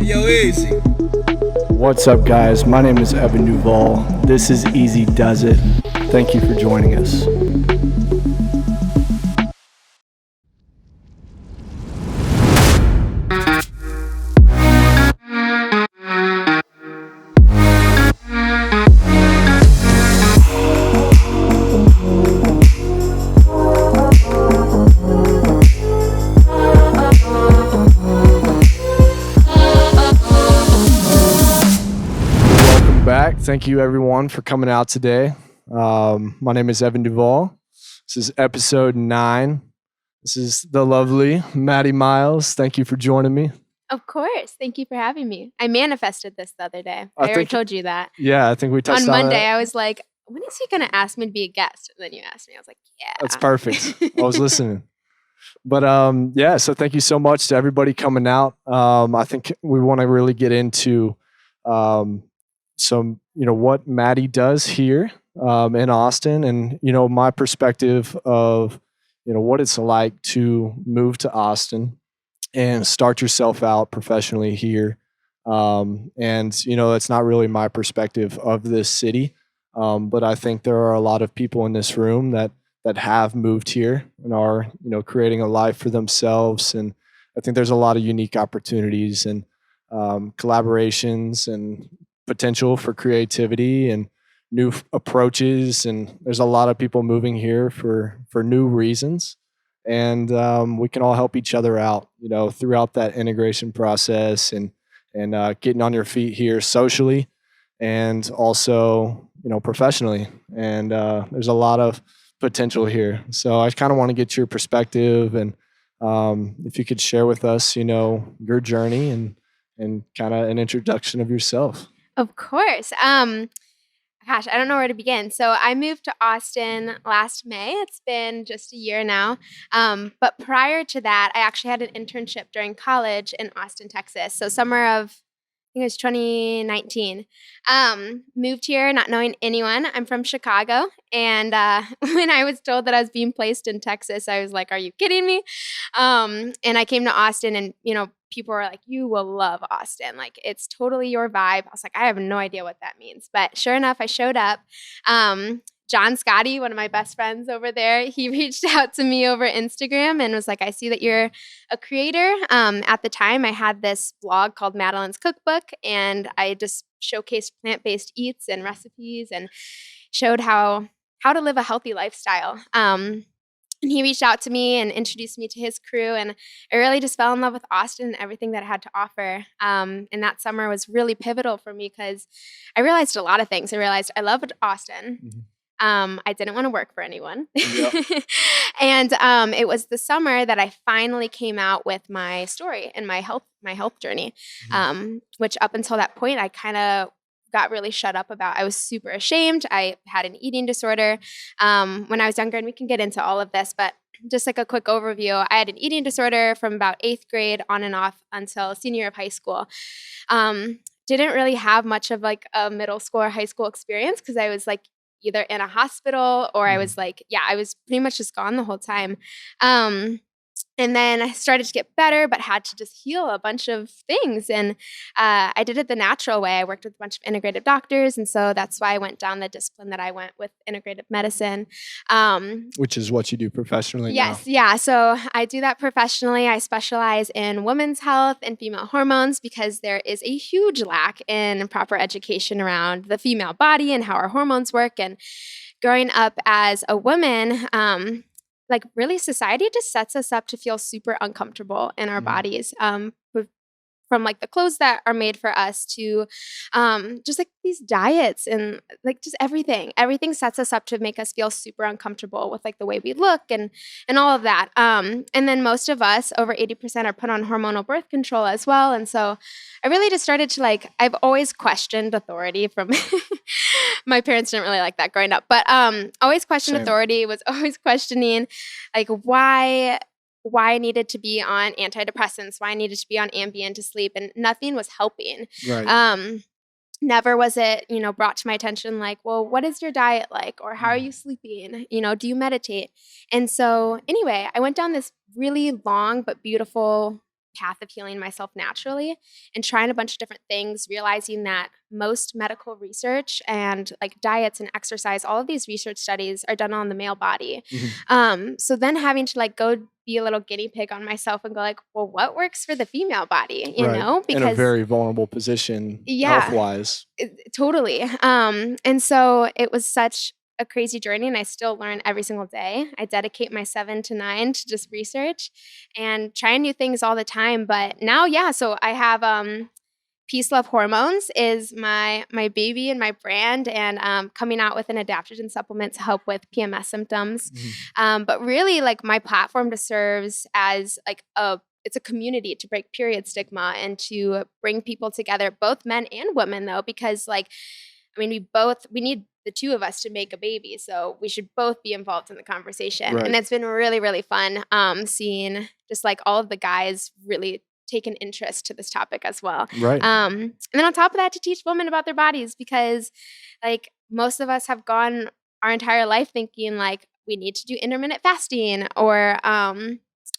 Yo, Eazy. What's up, guys? My name is Evan Duval. This is Eazy Does It. Thank you for joining us. Back. Thank you, everyone, for coming out today. My name is Evan Duval. This is episode 9. This is the lovely Maddie Miles. Thank you for joining me. Of course. Thank you for having me. I manifested this the other day. I already told you that. Yeah, I think we touched on Monday, that. I was like, when is he going to ask me to be a guest? And then you asked me. I was like, yeah. That's perfect. I was listening. But yeah, so thank you so much to everybody coming out. I think we want to really get into some, what Maddie does here in Austin, and my perspective of what it's like to move to Austin and start yourself out professionally here. And that's not really my perspective of this city, but I think there are a lot of people in this room that have moved here and are creating a life for themselves. And I think there's a lot of unique opportunities and collaborations and potential for creativity and new approaches, and there's a lot of people moving here for new reasons, and we can all help each other out throughout that integration process, and getting on your feet here socially and also professionally, and there's a lot of potential here. So I kind of want to get your perspective, and if you could share with us your journey and kind of an introduction of yourself. Of course. Gosh, I don't know where to begin. So I moved to Austin last May. It's been just a year now. But prior to that, I actually had an internship during college in Austin, Texas. So summer of, I think it was 2019. Moved here not knowing anyone. I'm from Chicago. And when I was told that I was being placed in Texas, I was like, are you kidding me? And I came to Austin, and, people were like, you will love Austin. Like, it's totally your vibe. I was like, I have no idea what that means. But sure enough, I showed up. John Scotty, one of my best friends over there, he reached out to me over Instagram and was like, I see that you're a creator. At the time, I had this blog called Madeline's Cookbook, and I just showcased plant-based eats and recipes and showed how to live a healthy lifestyle. And he reached out to me and introduced me to his crew, and I really just fell in love with Austin and everything that it had to offer. And that summer was really pivotal for me because I realized a lot of things. I realized I loved Austin. Mm-hmm. I didn't want to work for anyone. Yep. And it was the summer that I finally came out with my story and my health journey, mm-hmm. Which up until that point, I kind of got really shut up about. I was super ashamed. I had an eating disorder when I was younger, and we can get into all of this, but just like a quick overview, I had an eating disorder from about 8th grade on and off until senior year of high school. Didn't really have much of like a middle school or high school experience because I was like either in a hospital or I was like, I was pretty much just gone the whole time. And then I started to get better, but had to just heal a bunch of things. And I did it the natural way. I worked with a bunch of integrative doctors. And so that's why I went down the discipline that I went with, integrative medicine. Which is what you do professionally now. Yes, now. Yeah. So I do that professionally. I specialize in women's health and female hormones because there is a huge lack in proper education around the female body and how our hormones work. And growing up as a woman, like really society just sets us up to feel super uncomfortable in our bodies, from like the clothes that are made for us to just like these diets and like just everything sets us up to make us feel super uncomfortable with like the way we look and all of that. And then most of us, over 80%, are put on hormonal birth control as well. And so I really just started to I've always questioned authority from my parents didn't really like that growing up, but always questioned authority, was always questioning like why I needed to be on antidepressants, why I needed to be on Ambien to sleep, and nothing was helping. Right. Never was it, brought to my attention like, well, what is your diet like? Or how are you sleeping? Do you meditate? And so anyway, I went down this really long but beautiful path of healing myself naturally and trying a bunch of different things, realizing that most medical research and like diets and exercise, all of these research studies are done on the male body. So then having to like go be a little guinea pig on myself and go like, well, what works for the female body, you Right. know? In a Because very vulnerable position yeah, health-wise. totally. And so it was such a crazy journey, and I still learn every single day. I dedicate my 7 to 9 to just research and trying new things all the time. But now, yeah, so I have Peace Love Hormones is my baby and my brand, and coming out with an adaptogen supplement to help with PMS symptoms. But really, like my platform to serves as like it's a community to break period stigma and to bring people together, both men and women, though, because like, I mean, we need the two of us to make a baby, so we should both be involved in the conversation. Right. And it's been really, really fun seeing just like all of the guys really take an interest to this topic as well. Right. And then on top of that, to teach women about their bodies, because like most of us have gone our entire life thinking like we need to do intermittent fasting or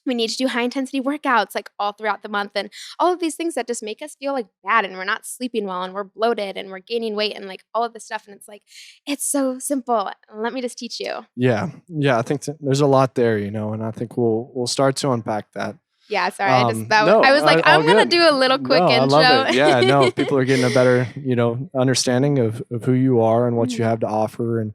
we need to do high intensity workouts like all throughout the month and all of these things that just make us feel like bad and we're not sleeping well and we're bloated and we're gaining weight and like all of this stuff. And it's like, it's so simple. Let me just teach you. Yeah. I think there's a lot there, and I think we'll start to unpack that. Yeah, sorry. I No, was like, all I'm gonna good. do a little quick No, I intro. love it. Yeah, no, people are getting a better, understanding of who you are and what you Mhm. have to offer, and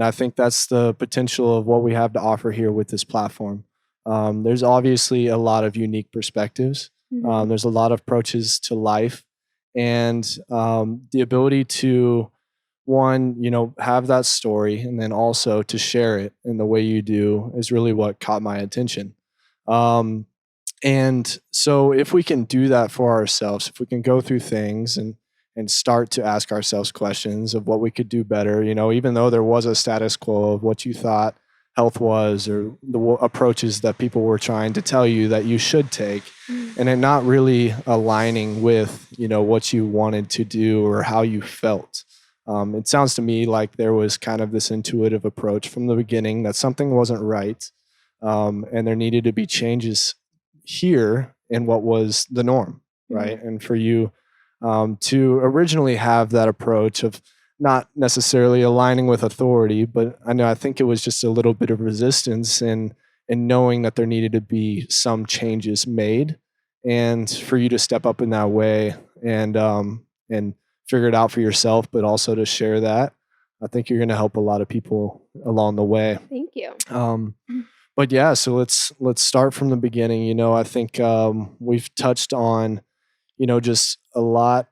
I think that's the potential of what we have to offer here with this platform. There's obviously a lot of unique perspectives. Mhm. There's a lot of approaches to life, and the ability to one, have that story, and then also to share it in the way you do is really what caught my attention. Um, and so if we can do that for ourselves, if we can go through things and start to ask ourselves questions of what we could do better, even though there was a status quo of what you thought health was or the approaches that people were trying to tell you that you should take, and it not really aligning with, what you wanted to do or how you felt. It sounds to me like there was kind of this intuitive approach from the beginning that something wasn't right, and there needed to be changes here in what was the norm, right? And for you to originally have that approach of not necessarily aligning with authority, but I think it was just a little bit of resistance and knowing that there needed to be some changes made, and for you to step up in that way and figure it out for yourself, but also to share that. I think you're going to help a lot of people along the way. Thank you. But yeah, so let's start from the beginning. I think we've touched on, just a lot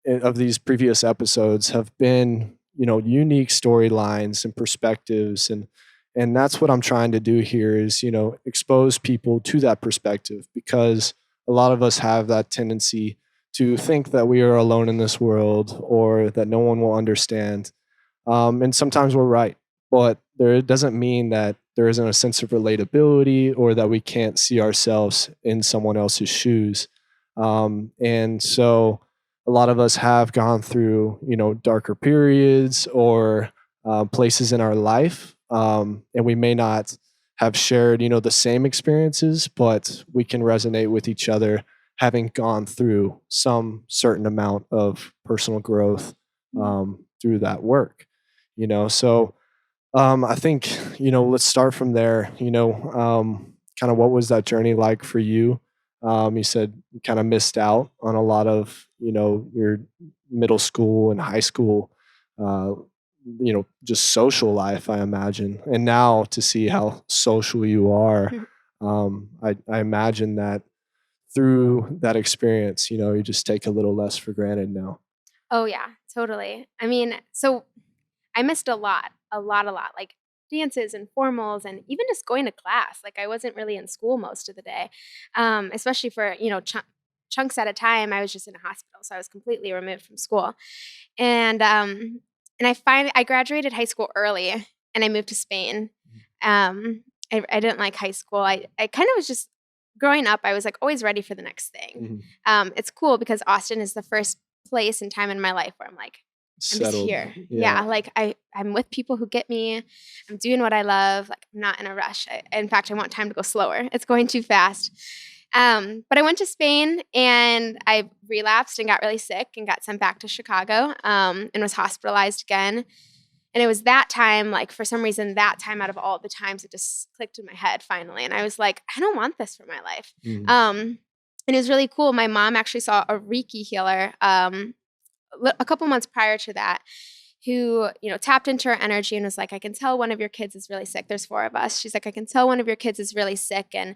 of these previous episodes have been, unique storylines and perspectives, and that's what I'm trying to do here is, expose people to that perspective, because a lot of us have that tendency to think that we are alone in this world or that no one will understand. And sometimes we're right, but it doesn't mean that there isn't a sense of relatability or that we can't see ourselves in someone else's shoes. And so a lot of us have gone through, darker periods or places in our life. And we may not have shared, the same experiences, but we can resonate with each other having gone through some certain amount of personal growth through that work. So I think, let's start from there. Kind of what was that journey like for you? You said you kind of missed out on a lot of, your middle school and high school, just social life, I imagine. And now to see how social you are, I imagine that through that experience, you just take a little less for granted now. Oh yeah, totally. I mean, so I missed a lot, like dances and formals and even just going to class. Like I wasn't really in school most of the day, especially for, chunks at a time. I was just in a hospital, so I was completely removed from school. And I graduated high school early and I moved to Spain. I didn't like high school. I kind of was just growing up. I was like always ready for the next thing. It's cool because Austin is the first place and time in my life where I'm like, I'm just Settled. here. Yeah. Like I'm with people who get me. I'm doing what I love. Like I'm not in a rush. In fact, I want time to go slower. It's going too fast. But I went to Spain and I relapsed and got really sick and got sent back to Chicago and was hospitalized again. And it was that time, like for some reason, that time out of all the times, it just clicked in my head finally. And I was like, I don't want this for my life. And it was really cool. My mom actually saw a Reiki healer a couple months prior to that who, tapped into her energy and was like, I can tell one of your kids is really sick. There's 4 of us. She's like, I can tell one of your kids is really sick. And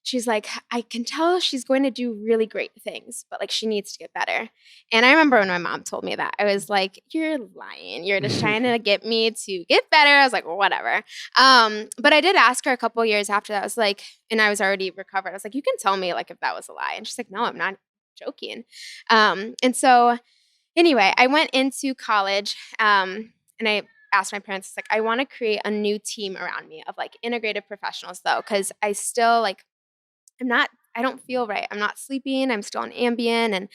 she's like, I can tell she's going to do really great things, but like she needs to get better. And I remember when my mom told me that, I was like, you're lying. You're just trying to get me to get better. I was like, well, whatever. But I did ask her a couple years after that. I was like, and I was already recovered. I was like, you can tell me like if that was a lie. And she's like, no, I'm not joking. And so anyway, I went into college and I asked my parents, like, I want to create a new team around me of like integrative professionals though, because I still like, I don't feel right. I'm not sleeping. I'm still on Ambien. And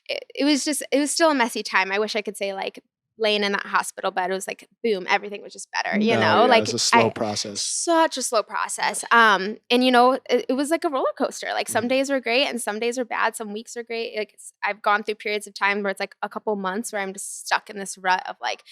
it was still a messy time. I wish I could say like laying in that hospital bed, it was like, boom, everything was just better, No, yeah, like it's a slow process. Such a slow process. And it was like a roller coaster. Like some days were great and some days are bad. Some weeks are great. Like I've gone through periods of time where it's like a couple months where I'm just stuck in this rut of like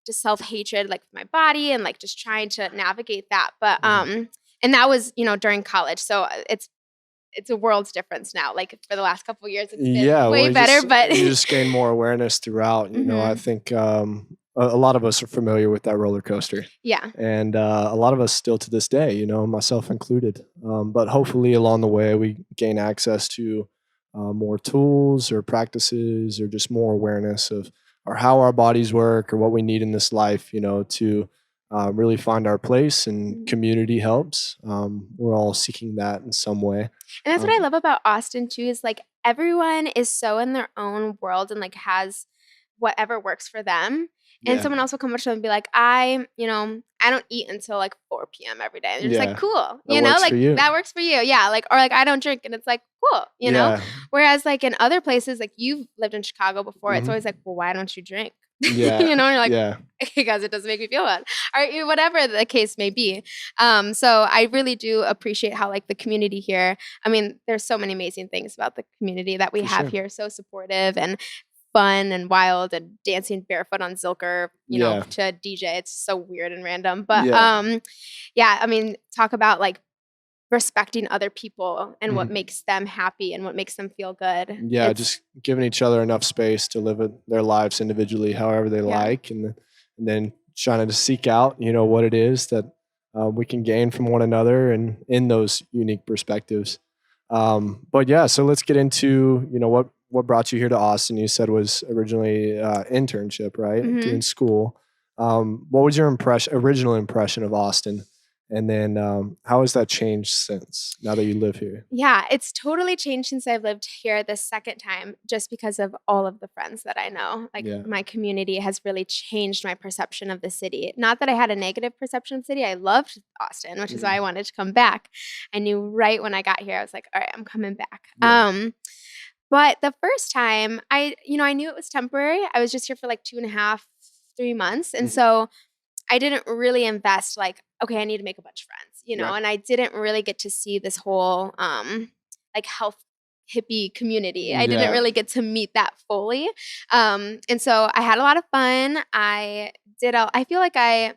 just self-hatred, like with my body and like just trying to navigate that. But, and that was, during college. So it's a world's difference now. Like for the last couple of years, it's been way better. But you just gain more awareness throughout. I think a lot of us are familiar with that roller coaster. Yeah. And a lot of us still to this day, myself included. But hopefully along the way, we gain access to more tools or practices or just more awareness of or how our bodies work or what we need in this life, to really find our place, and community helps. We're all seeking that in some way. And that's what I love about Austin too, is like everyone is so in their own world and like has whatever works for them. And someone else will come up to them and be like, I don't eat until like 4 p.m. every day. And you're just like, cool. That works for you. Yeah. Like, or like, I don't drink. And it's like, cool. know? Whereas like in other places, like you've lived in Chicago before, it's always like, well, why don't you drink? Yeah. And you're like, because it doesn't make me feel bad, or whatever the case may be. So I really do appreciate how like the community here. I mean, there's so many amazing things about the community that we have here. So supportive and fun and wild and dancing barefoot on Zilker, to DJ. It's so weird and random, but I mean, talk about like respecting other people and what makes them happy and what makes them feel good. Yeah, just giving each other enough space to live their lives individually, however they like, and then trying to seek out, what it is that we can gain from one another and in those unique perspectives. But yeah, so let's get into, what brought you here to Austin. You said was originally internship, right? Doing school. What was your original impression of Austin? And then how has that changed since, now that you live here? Yeah, it's totally changed since I've lived here the second time, just because of all of the friends that I know. Like my community has really changed my perception of the city. Not that I had a negative perception of the city. I loved Austin, which is why I wanted to come back. I knew right when I got here, I was like, all right, I'm coming back. But the first time I knew it was temporary. I was just here for like 2.5, 3 months. And so I didn't really invest like, okay, I need to make a bunch of friends, and I didn't really get to see this whole like health hippie community. I didn't really get to meet that fully. And so I had a lot of fun. I feel like I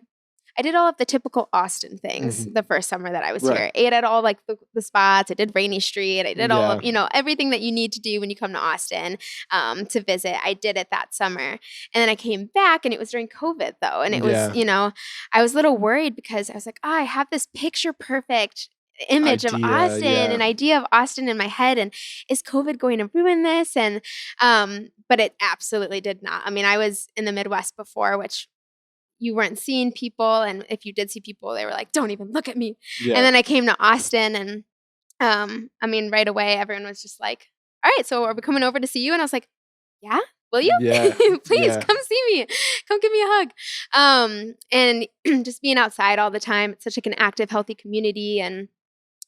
did all of the typical Austin things the first summer that I was here. Ate at all like the spots. I did Rainy Street. I did all of, everything that you need to do when you come to Austin to visit. I did it that summer. And then I came back and it was during COVID though. And it was, I was a little worried because I was like, I have this picture perfect image of Austin, an idea of Austin in my head. And is COVID going to ruin this? And, but it absolutely did not. I mean, I was in the Midwest before, which you weren't seeing people. And if you did see people, they were like, don't even look at me. And then I came to Austin and, I mean, right away, everyone was just like, all right, so are we coming over to see you? And I was like, yeah, will you? Please come see me. Come give me a hug. And just being outside all the time, it's such like an active, healthy community. And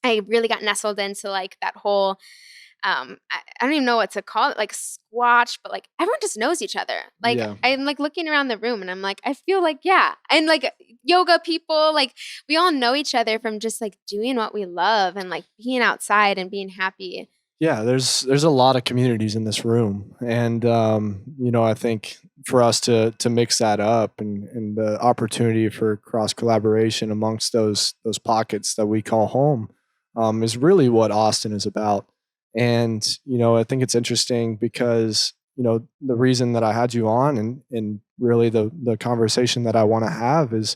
I really got nestled into like that whole, I don't even know what to call it, like squatch, but like everyone just knows each other. Like I'm like looking around the room and I'm like, I feel like, and like yoga people. Like we all know each other from just like doing what we love and like being outside and being happy. Yeah, there's a lot of communities in this room, and I think for us to mix that up and the opportunity for cross collaboration amongst those pockets that we call home is really what Austin is about. And I think it's interesting because the reason that I had you on and really the conversation that I want to have is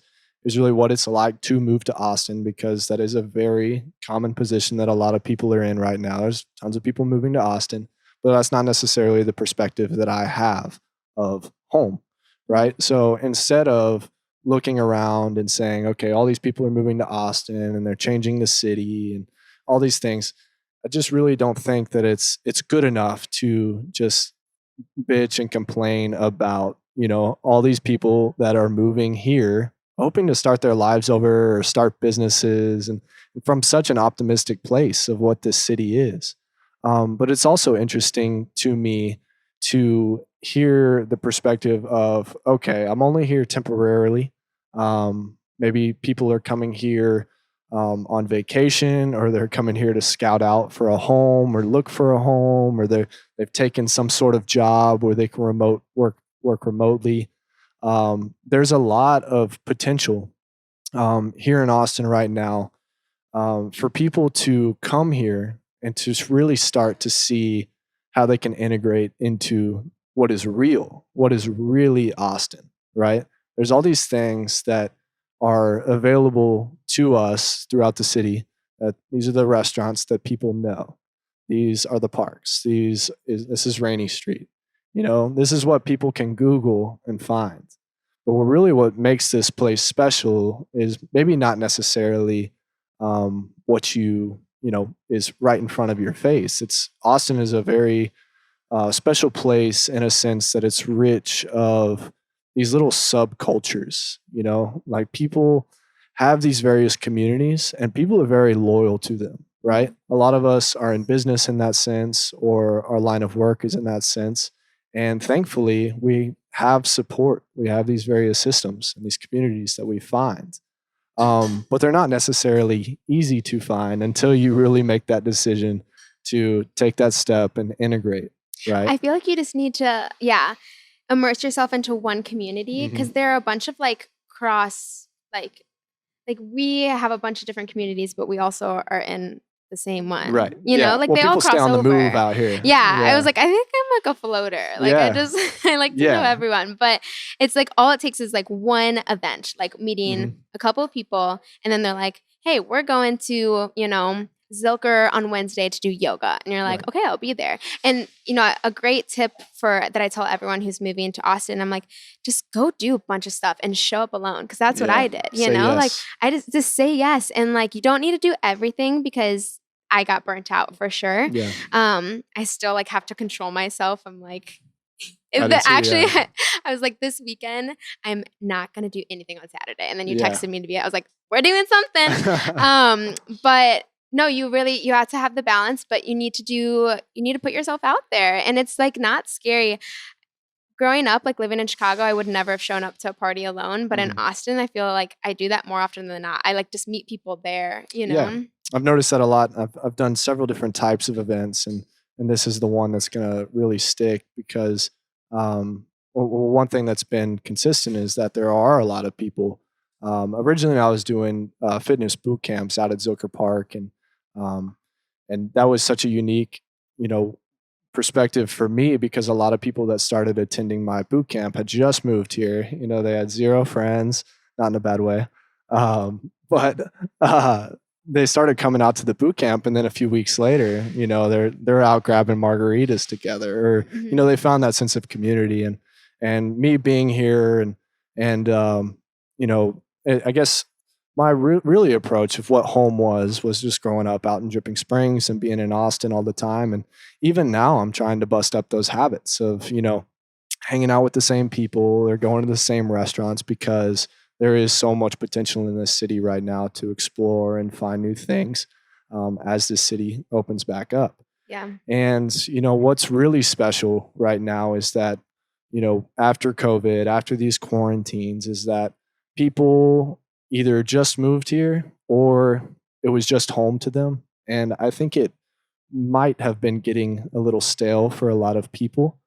really what it's like to move to Austin, because that is a very common position that a lot of people are in right now. There's tons of people moving to Austin, but that's not necessarily the perspective that I have of home, right? So instead of looking around and saying, okay, all these people are moving to Austin and they're changing the city and all these things, I just really don't think that it's good enough to just bitch and complain about all these people that are moving here hoping to start their lives over or start businesses, and from such an optimistic place of what this city is. But it's also interesting to me to hear the perspective of, okay, I'm only here temporarily. Maybe people are coming here on vacation, or they're coming here to scout out for a home or look for a home, or they've taken some sort of job where they can work remotely. There's a lot of potential here in Austin right now for people to come here and to really start to see how they can integrate into what is real, what is really Austin, right? There's all these things that are available to us throughout the city. These are the restaurants that people know. These are the parks. This is Rainy Street. This is what people can Google and find. But what makes this place special is maybe not necessarily what is right in front of your face. Austin is a very special place in a sense that it's rich of these little subcultures. Like people have these various communities, and people are very loyal to them. Right? A lot of us are in business in that sense, or our line of work is in that sense. And thankfully, we have support. We have these various systems and these communities that we find. But they're not necessarily easy to find until you really make that decision to take that step and integrate, right? I feel like you just need to, immerse yourself into one community, because there are a bunch of like cross, like we have a bunch of different communities, but we also are in the same one, right? Like they all people cross stay on over. the move out here. I was like, I think I'm like a floater. Like I like to know everyone, but it's like all it takes is like one event, like meeting a couple of people, and then they're like, hey, we're going to Zilker on Wednesday to do yoga, and you're like, okay, I'll be there. And a great tip that I tell everyone who's moving to Austin, I'm like, just go do a bunch of stuff and show up alone, because that's what I did. Like I just say yes, and like you don't need to do everything, because I got burnt out for sure. I still like have to control myself. I'm like, I was like, this weekend I'm not gonna do anything on Saturday, and then you texted me to be. I was like, we're doing something. But no, you have to have the balance, but you need to put yourself out there, and it's like not scary. Growing up, like living in Chicago, I would never have shown up to a party alone, but in Austin, I feel like I do that more often than not. I like just meet people there, Yeah. I've noticed that a lot. I've done several different types of events, and this is the one that's going to really stick because one thing that's been consistent is that there are a lot of people. Originally, I was doing fitness boot camps out at Zilker Park, and that was such a unique, perspective for me, because a lot of people that started attending my boot camp had just moved here. They had zero friends, not in a bad way, but they started coming out to the boot camp, and then a few weeks later, they're out grabbing margaritas together, or they found that sense of community. And me being here, and I guess my really approach of what home was just growing up out in Dripping Springs and being in Austin all the time. And even now I'm trying to bust up those habits of, hanging out with the same people or going to the same restaurants, because there is so much potential in this city right now to explore and find new things as this city opens back up. Yeah. And, what's really special right now is that, after COVID, after these quarantines, is that people either just moved here or it was just home to them. And I think it might have been getting a little stale for a lot of people.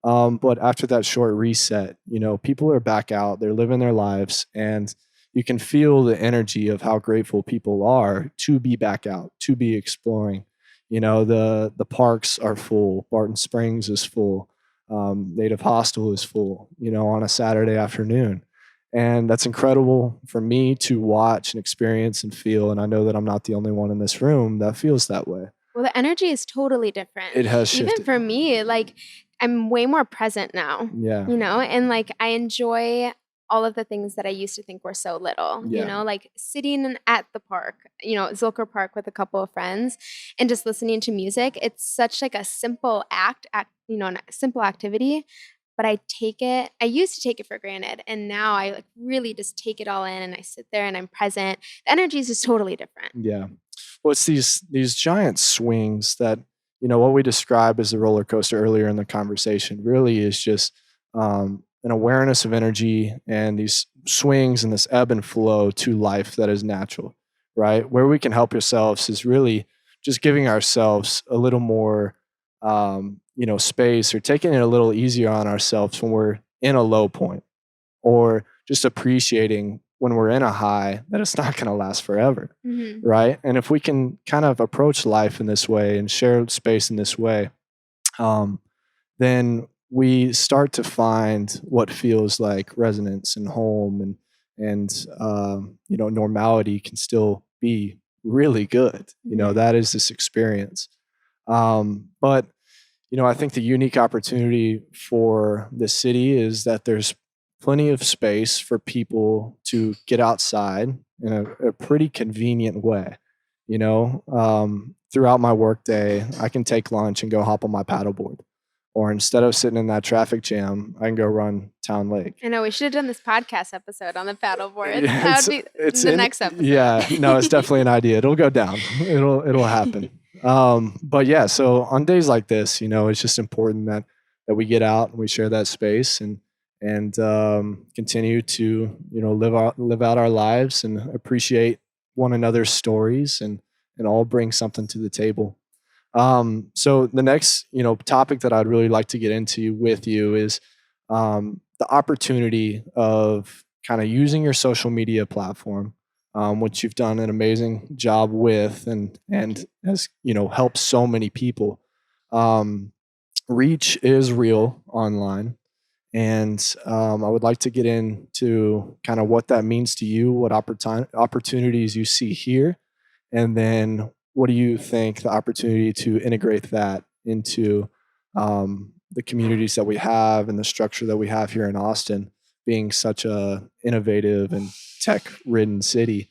But after that short reset, people are back out, they're living their lives, and you can feel the energy of how grateful people are to be back out, to be exploring. The parks are full. Barton Springs is full. Native Hostel is full, on a Saturday afternoon. And that's incredible for me to watch and experience and feel. And I know that I'm not the only one in this room that feels that way. Well, the energy is totally different. It has shifted. Even for me, like I'm way more present now. Yeah. And like I enjoy all of the things that I used to think were so little, Yeah. like sitting at the park, Zilker Park with a couple of friends and just listening to music. It's such like a simple a simple activity, but I used to take it for granted. And now I like really just take it all in and I sit there and I'm present. The energy is just totally different. Yeah. Well, it's these giant swings that, what we described as the roller coaster earlier in the conversation really is just an awareness of energy and these swings and this ebb and flow to life that is natural, right? Where we can help ourselves is really just giving ourselves a little more, space, or taking it a little easier on ourselves when we're in a low point, or just appreciating when we're in a high that it's not going to last forever, right? And if we can kind of approach life in this way and share space in this way, then we start to find what feels like resonance and home, and normality can still be really good. That is this experience. But I think the unique opportunity for the city is that there's plenty of space for people to get outside in a pretty convenient way. Throughout my workday, I can take lunch and go hop on my paddleboard. Or instead of sitting in that traffic jam, I can go run Town Lake. I know we should have done this podcast episode on the paddleboard. That would be the next episode. Yeah, no, it's definitely an idea. It'll go down. It'll happen. But yeah, so on days like this, it's just important that we get out and we share that space and continue to live out our lives and appreciate one another's stories and all bring something to the table. So the next topic that I'd really like to get into with you is the opportunity of kind of using your social media platform, which you've done an amazing job with and has helped so many people. Reach is real online. And I would like to get into kind of what that means to you, what opportunities you see here, and then what do you think the opportunity to integrate that into the communities that we have and the structure that we have here in Austin, being such a innovative and tech-ridden city.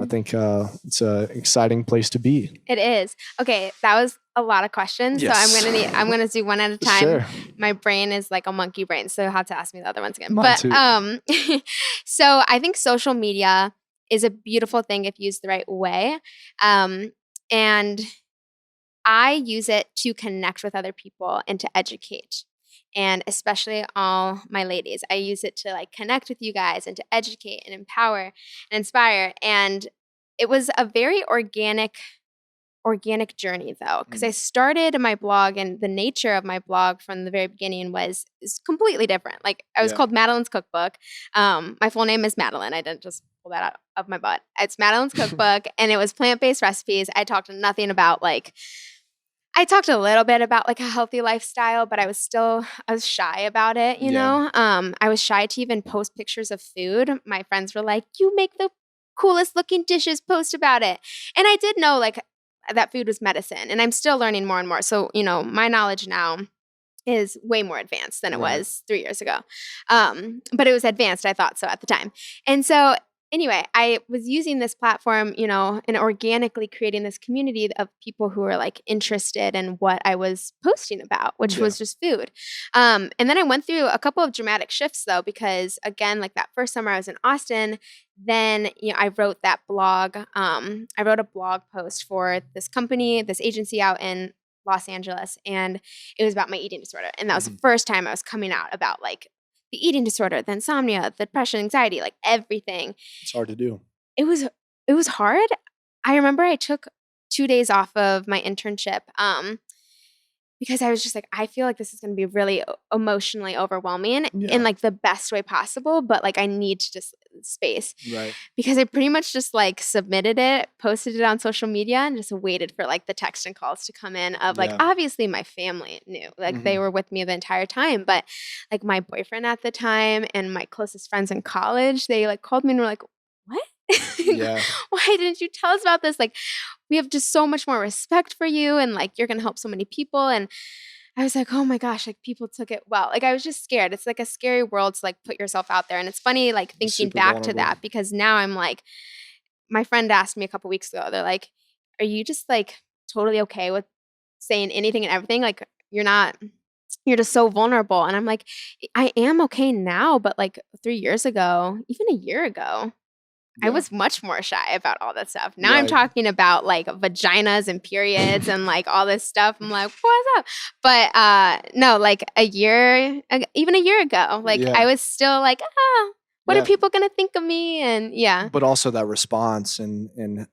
I think it's an exciting place to be. It is. Okay, that was a lot of questions. Yes. So I'm gonna do one at a time. Sure. My brain is like a monkey brain, so you'll have to ask me the other ones again. Mine too. So I think social media is a beautiful thing if used the right way. And I use it to connect with other people and to educate. And especially all my ladies, I use it to like connect with you guys and to educate and empower and inspire. And it was a very organic journey though, because I started my blog, and the nature of my blog from the very beginning is completely different. Like I was called Madeline's Cookbook. My full name is Madeline. I didn't just pull that out of my butt. It's Madeline's Cookbook, and it was plant-based recipes. I talked nothing about I talked a little bit about like a healthy lifestyle, but I was shy about it, you know? I was shy to even post pictures of food. My friends were like, "You make the coolest looking dishes, post about it." And I did know like that food was medicine, and I'm still learning more and more. So, my knowledge now is way more advanced than it was 3 years ago. But it was advanced, I thought so at the time. And so anyway, I was using this platform, and organically creating this community of people who were like interested in what I was posting about, which was just food. And then I went through a couple of dramatic shifts though, because again, like that first summer I was in Austin, then, I wrote that blog. I wrote a blog post for this company, this agency out in Los Angeles, and it was about my eating disorder. And that was the first time I was coming out about like the eating disorder, the insomnia, the depression, anxiety, like everything. It's hard to do. It was hard. I remember I took 2 days off of my internship, because I was just like, I feel like this is gonna be really emotionally overwhelming in, Yeah. like, the best way possible, but, like, I need to just space. Right. Because I pretty much just, like, submitted it, posted it on social media, and just waited for, like, the text and calls to come in of, like, Yeah. obviously my family knew, like, they were with me the entire time, but, like, my boyfriend at the time and my closest friends in college, they, like, called me and were like, "What? Yeah. Why didn't you tell us about this? Like, we have just so much more respect for you, and, like, you're gonna help so many people," and I was like, "Oh my gosh," like, people took it well. Like, I was just scared. It's, like, a scary world to, like, put yourself out there, and it's funny, like, It's thinking super back to vulnerable. that because now I'm like my friend asked me a couple weeks ago, they're like, "Are you just, like, totally okay with saying anything and everything? Like, you're just so vulnerable," and I'm like, "I am okay now, but, like, 3 years ago, even a year ago, I Yeah. was much more shy about all that stuff. Now I'm Right. talking about, like, vaginas and periods and, like, all this stuff. I'm like, "What's up?" But, no, like, even a year ago, like, Yeah. I was still like, "Ah, what are Yeah. people gonna think of me?" And yeah. But also that response and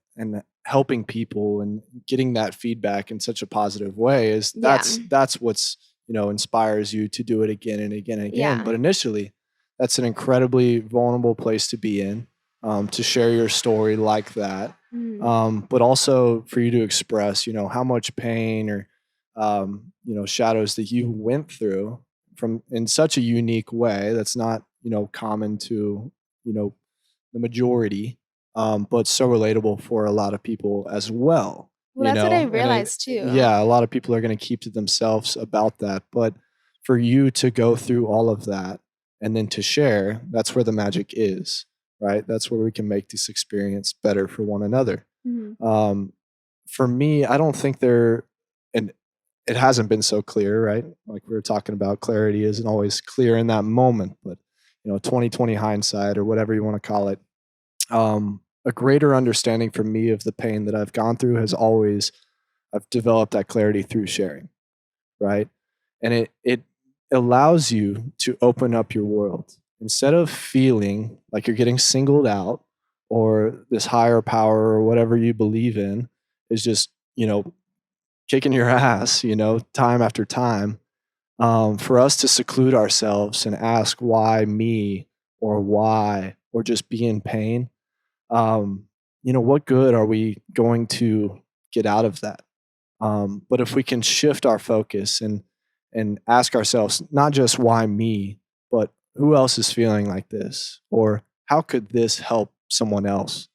helping people and getting that feedback in such a positive way is Yeah. that's what's, inspires you to do it again and again and again. Yeah. But initially, that's an incredibly vulnerable place to be in, to share your story like that. Mhm. But also for you to express, how much pain or shadows that you went through from in such a unique way that's not, common to, the majority, but so relatable for a lot of people as well, Well, that's what I and realized too. yeah, a lot of people are going to keep to themselves about that. But for you to go through all of that and then to share, that's where the magic is, right? That's where we can make this experience better for one another. Mhm. Um, for me, I don't think and it hasn't been so clear, right? Like we were talking about, clarity isn't always clear in that moment, but 2020 hindsight or whatever you want to call it, a greater understanding for me of the pain that I've gone through has always I've developed that clarity through sharing, right? And it allows you to open up your world instead of feeling like you're getting singled out or this higher power or whatever you believe in is just, kicking your ass, time after time. For us to seclude ourselves and ask why me or why or just be in pain, um, what good are we going to get out of that? But if we can shift our focus and ask ourselves not just why me, but who else is feeling like this, or how could this help someone else?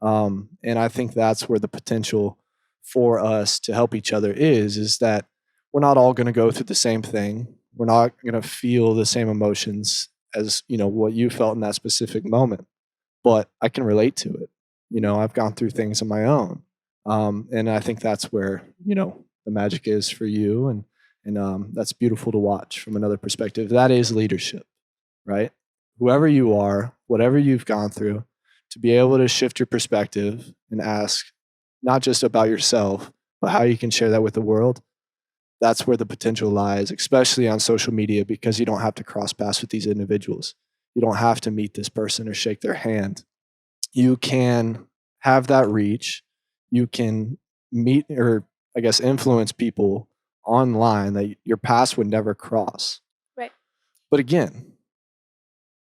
And I think that's where the potential for us to help each other is that we're not all going to go through the same thing. We're not going to feel the same emotions as what you felt in that specific moment, but I can relate to it. I've gone through things on my own. And I think that's where, the magic is for you. And that's beautiful to watch from another perspective. That is leadership, right? Whoever you are, whatever you've gone through, to be able to shift your perspective and ask not just about yourself, but how you can share that with the world. That's where the potential lies, especially on social media, because you don't have to cross paths with these individuals. You don't have to meet this person or shake their hand. You can have that reach. You can meet or, I guess, influence people online that your paths would never cross. Right. But again,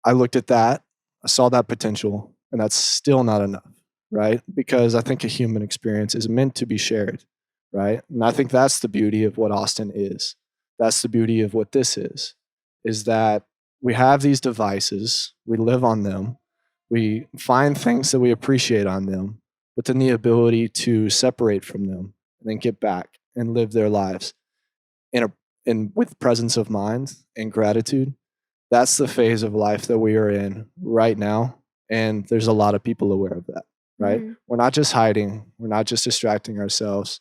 I looked at that, I saw that potential, and that's still not enough, right? Because I think a human experience is meant to be shared, right? And I think that's the beauty of what Austin is. That's the beauty of what this is that we have these devices, we live on them, we find things that we appreciate on them, but then the ability to separate from them and then get back and live their lives in a in with presence of mind and gratitude. That's the phase of life that we are in right now. And there's a lot of people aware of that, right? Mhm. We're not just hiding, we're not just distracting ourselves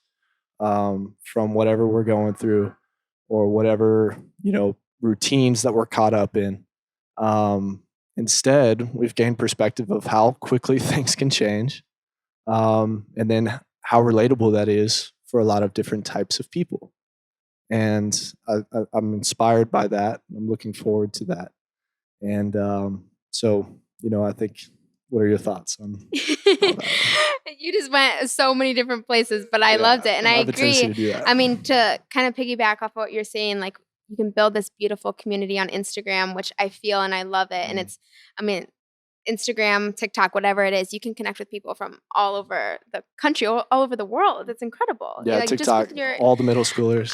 from whatever we're going through or whatever, routines that we're caught up in. Instead, we've gained perspective of how quickly things can change, and then how relatable that is for a lot of different types of people. And I'm inspired by that. I'm looking forward to that. And so, I think, what are your thoughts on all that? You just went so many different places, but I loved it. And I have a tendency agree. to do that. I mean, to kind of piggyback off what you're saying, like you can build this beautiful community on Instagram, which I feel and I love it. And it's, I mean, Instagram, TikTok, whatever it is, you can connect with people from all over the country, all over the world. It's incredible. Yeah, Like just TikTok, with your, all the middle schoolers.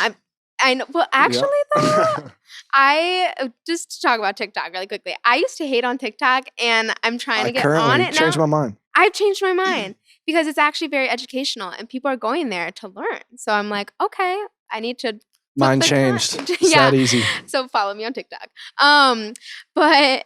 I know. Well, actually, though, Yep. I just to talk about TikTok really quickly. I used to hate on TikTok, and I'm trying I to get on currently it now. changed my mind. I've changed my mind because it's actually very educational, and people are going there to learn. So I'm like, okay, I need to. Mine changed. It's Yeah. that easy. So follow me on TikTok. But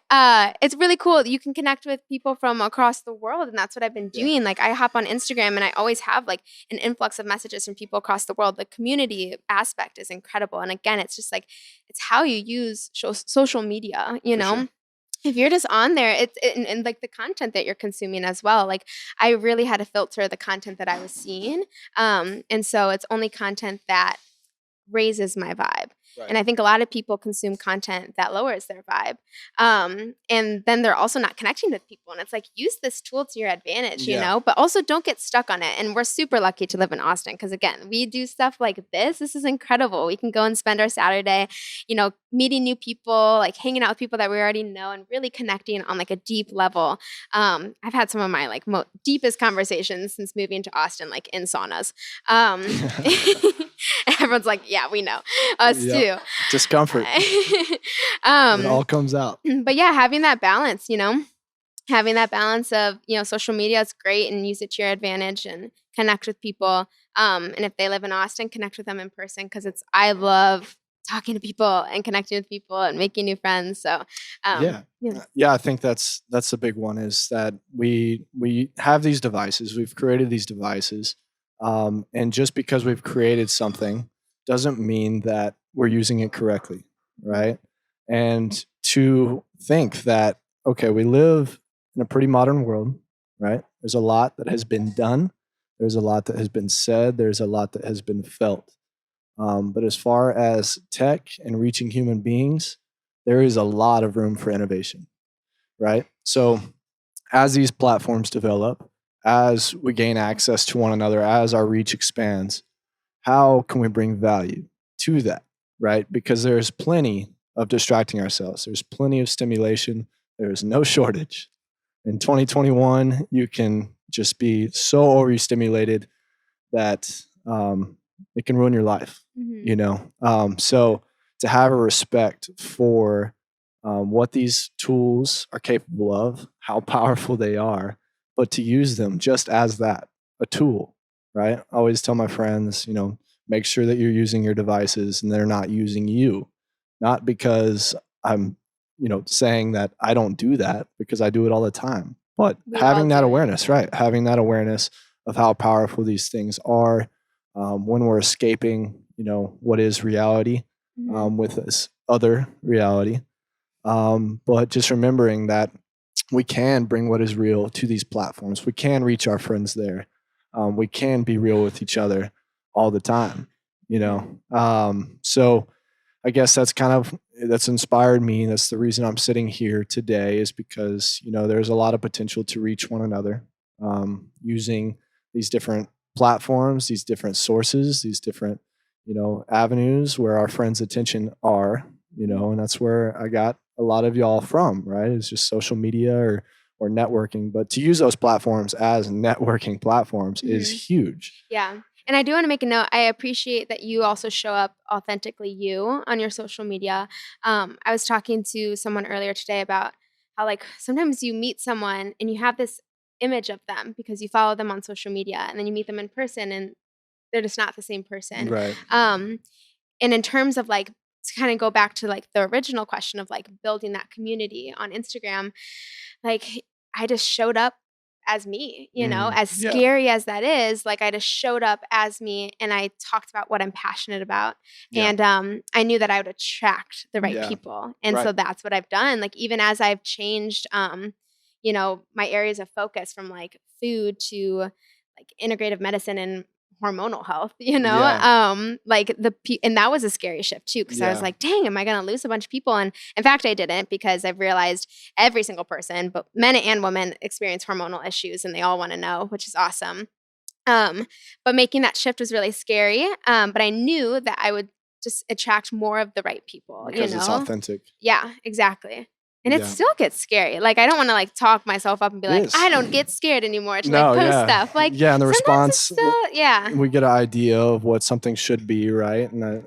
it's really cool. You can connect with people from across the world, and that's what I've been doing. Like I hop on Instagram, and I always have like an influx of messages from people across the world. The community aspect is incredible, and again, it's just like it's how you use social media. You know. Sure. If you're just on there, and like the content that you're consuming as well. Like I really had to filter the content that I was seeing, and so it's only content that raises my vibe. Right. And I think a lot of people consume content that lowers their vibe. And then they're also not connecting with people. And it's like, use this tool to your advantage, you know, but also don't get stuck on it. And we're super lucky to live in Austin because, again, we do stuff like this. This is incredible. We can go and spend our Saturday, meeting new people, like hanging out with people that we already know and really connecting on like a deep level. I've had some of my like deepest conversations since moving to Austin, like in saunas. Everyone's like, yeah, we know. Us too. Discomfort. It all comes out. But yeah, having that balance, having that balance of, social media is great and use it to your advantage and connect with people. And if they live in Austin, connect with them in person because I love talking to people and connecting with people and making new friends. So I think that's a big one is that we have these devices, we've created these devices, and just because we've created something doesn't mean that we're using it correctly, right? And to think that, okay, we live in a pretty modern world, right? There's a lot that has been done, there's a lot that has been said, there's a lot that has been felt. But as far as tech and reaching human beings, there is a lot of room for innovation, right? So as these platforms develop, as we gain access to one another, as our reach expands, how can we bring value to that, right? Because there's plenty of distracting ourselves. There's plenty of stimulation. There's no shortage. In 2021, you can just be so overstimulated that it can ruin your life, So to have a respect for what these tools are capable of, how powerful they are, but to use them just as that, a tool, right? I always tell my friends, make sure that you're using your devices and they're not using you. Not because I'm, saying that I don't do that, because I do it all the time. But having that awareness, right? Having that awareness of how powerful these things are when we're escaping, what is reality with this other reality. But just remembering that we can bring what is real to these platforms. We can reach our friends there. We can be real with each other all the time, So I guess that's inspired me. That's the reason I'm sitting here today is because, there's a lot of potential to reach one another using these different platforms, these different sources, these different, avenues where our friends' attention are, and that's where I got a lot of y'all from, right? It's just social media or networking, but to use those platforms as networking platforms is huge. Yeah. And I do want to make a note. I appreciate that you also show up authentically you on your social media. I was talking to someone earlier today about how like sometimes you meet someone and you have this image of them because you follow them on social media and then you meet them in person and they're just not the same person. Right. And in terms of like to kind of go back to like the original question of like building that community on Instagram, like I just showed up as me, as scary as that is, like I just showed up as me and I talked about what I'm passionate about. And I knew that I would attract the right people. And so that's what I've done. Like even as I've changed my areas of focus from like food to like integrative medicine and hormonal health, like and that was a scary shift too, because I was like, dang, am I going to lose a bunch of people? And in fact, I didn't, because I've realized every single person, but men and women, experience hormonal issues, and they all want to know, which is awesome. But making that shift was really scary. But I knew that I would just attract more of the right people, because it's authentic. Yeah, exactly. And it still gets scary. Like, I don't want to like talk myself up and be like, I don't get scared anymore to like post stuff. Like, and the response, still, we get an idea of what something should be, right? And I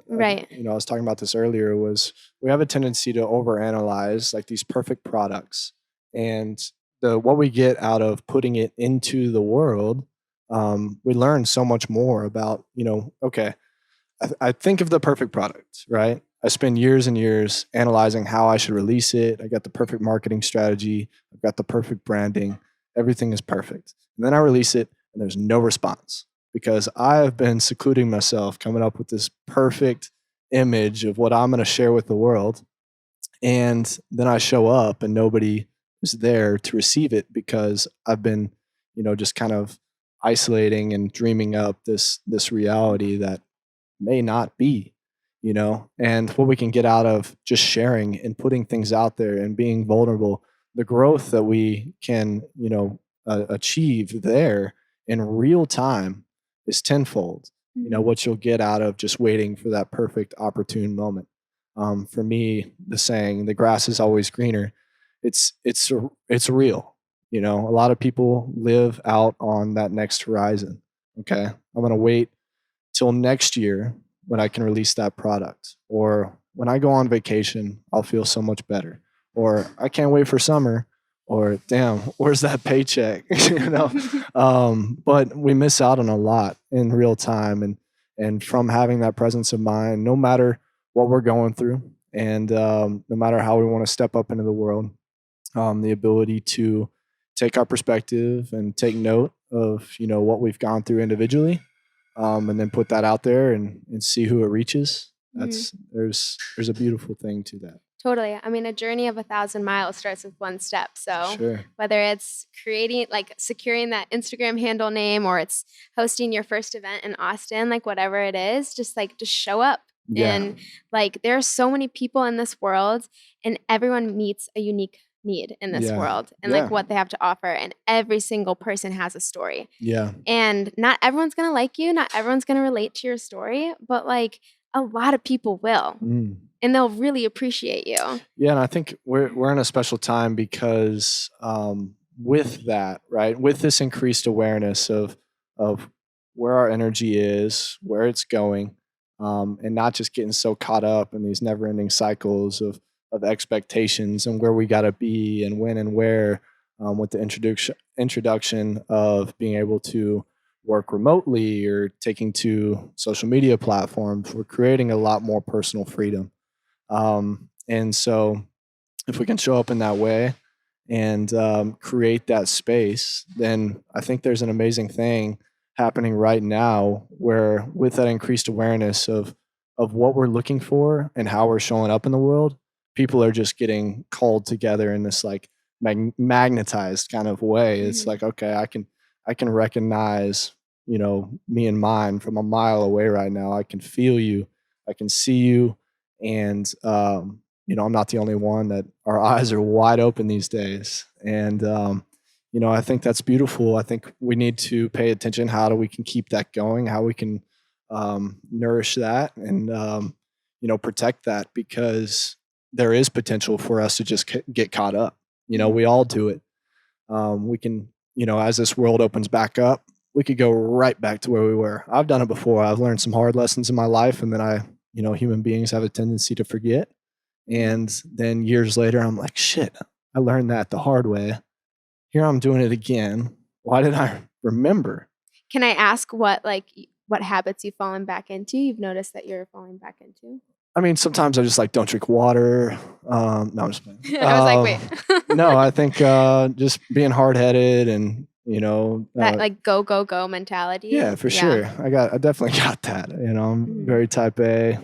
was talking about this earlier, was we have a tendency to overanalyze like these perfect products, and what we get out of putting it into the world. We learn so much more about, okay, I think of the perfect product, right? I spend years and years analyzing how I should release it. I got the perfect marketing strategy. I've got the perfect branding. Everything is perfect. And then I release it and there's no response, because I have been secluding myself, coming up with this perfect image of what I'm going to share with the world. And then I show up and nobody is there to receive it, because I've been, just kind of isolating and dreaming up this reality that may not be, and what we can get out of just sharing and putting things out there and being vulnerable, the growth that we can, achieve there in real time is tenfold. What you'll get out of just waiting for that perfect opportune moment. For me, the saying, the grass is always greener, it's real. A lot of people live out on that next horizon. Okay, I'm going to wait till next year when I can release that product, or when I go on vacation, I'll feel so much better, or I can't wait for summer, or damn, where's that paycheck? But we miss out on a lot in real time, and from having that presence of mind, no matter what we're going through, and no matter how we want to step up into the world, the ability to take our perspective and take note of what we've gone through individually, and then put that out there and see who it reaches. There's a beautiful thing to that. Totally. I mean, a journey of 1,000 miles starts with one step. So Sure. whether it's securing that Instagram handle name, or it's hosting your first event in Austin, like whatever it is, just show up. Yeah. And like, there are so many people in this world, and everyone meets a unique need in this world, and like what they have to offer. And every single person has a story. Yeah. And not everyone's going to like you. Not everyone's going to relate to your story, but like a lot of people will. And they'll really appreciate you. Yeah, and I think we're in a special time, because with that, right, with this increased awareness of where our energy is, where it's going, and not just getting so caught up in these never-ending cycles of expectations and where we got to be and when and where, with the introduction of being able to work remotely or taking to social media platforms, we're creating a lot more personal freedom. And so if we can show up in that way and create that space, then I think there's an amazing thing happening right now, where with that increased awareness of what we're looking for and how we're showing up in the world, people are just getting called together in this like magnetized kind of way. It's like, okay, I can recognize, me and mine from a mile away right now. I can feel you. I can see you. And, I'm not the only one that our eyes are wide open these days. And, I think that's beautiful. I think we need to pay attention. How do we can keep that going? How we can nourish that and, protect that, because there is potential for us to just get caught up. We all do it. We can, as this world opens back up, we could go right back to where we were. I've done it before. I've learned some hard lessons in my life, and then human beings have a tendency to forget. And then years later, I'm like, shit, I learned that the hard way. Here I'm doing it again. Why did I remember? Can I ask what habits you've fallen back into? You've noticed that you're falling back into? I mean, sometimes I just don't drink water. No, I'm just playing. I was like, wait. No, I think just being hard-headed and, that go mentality. Yeah, for sure. I definitely got that. I'm very type A.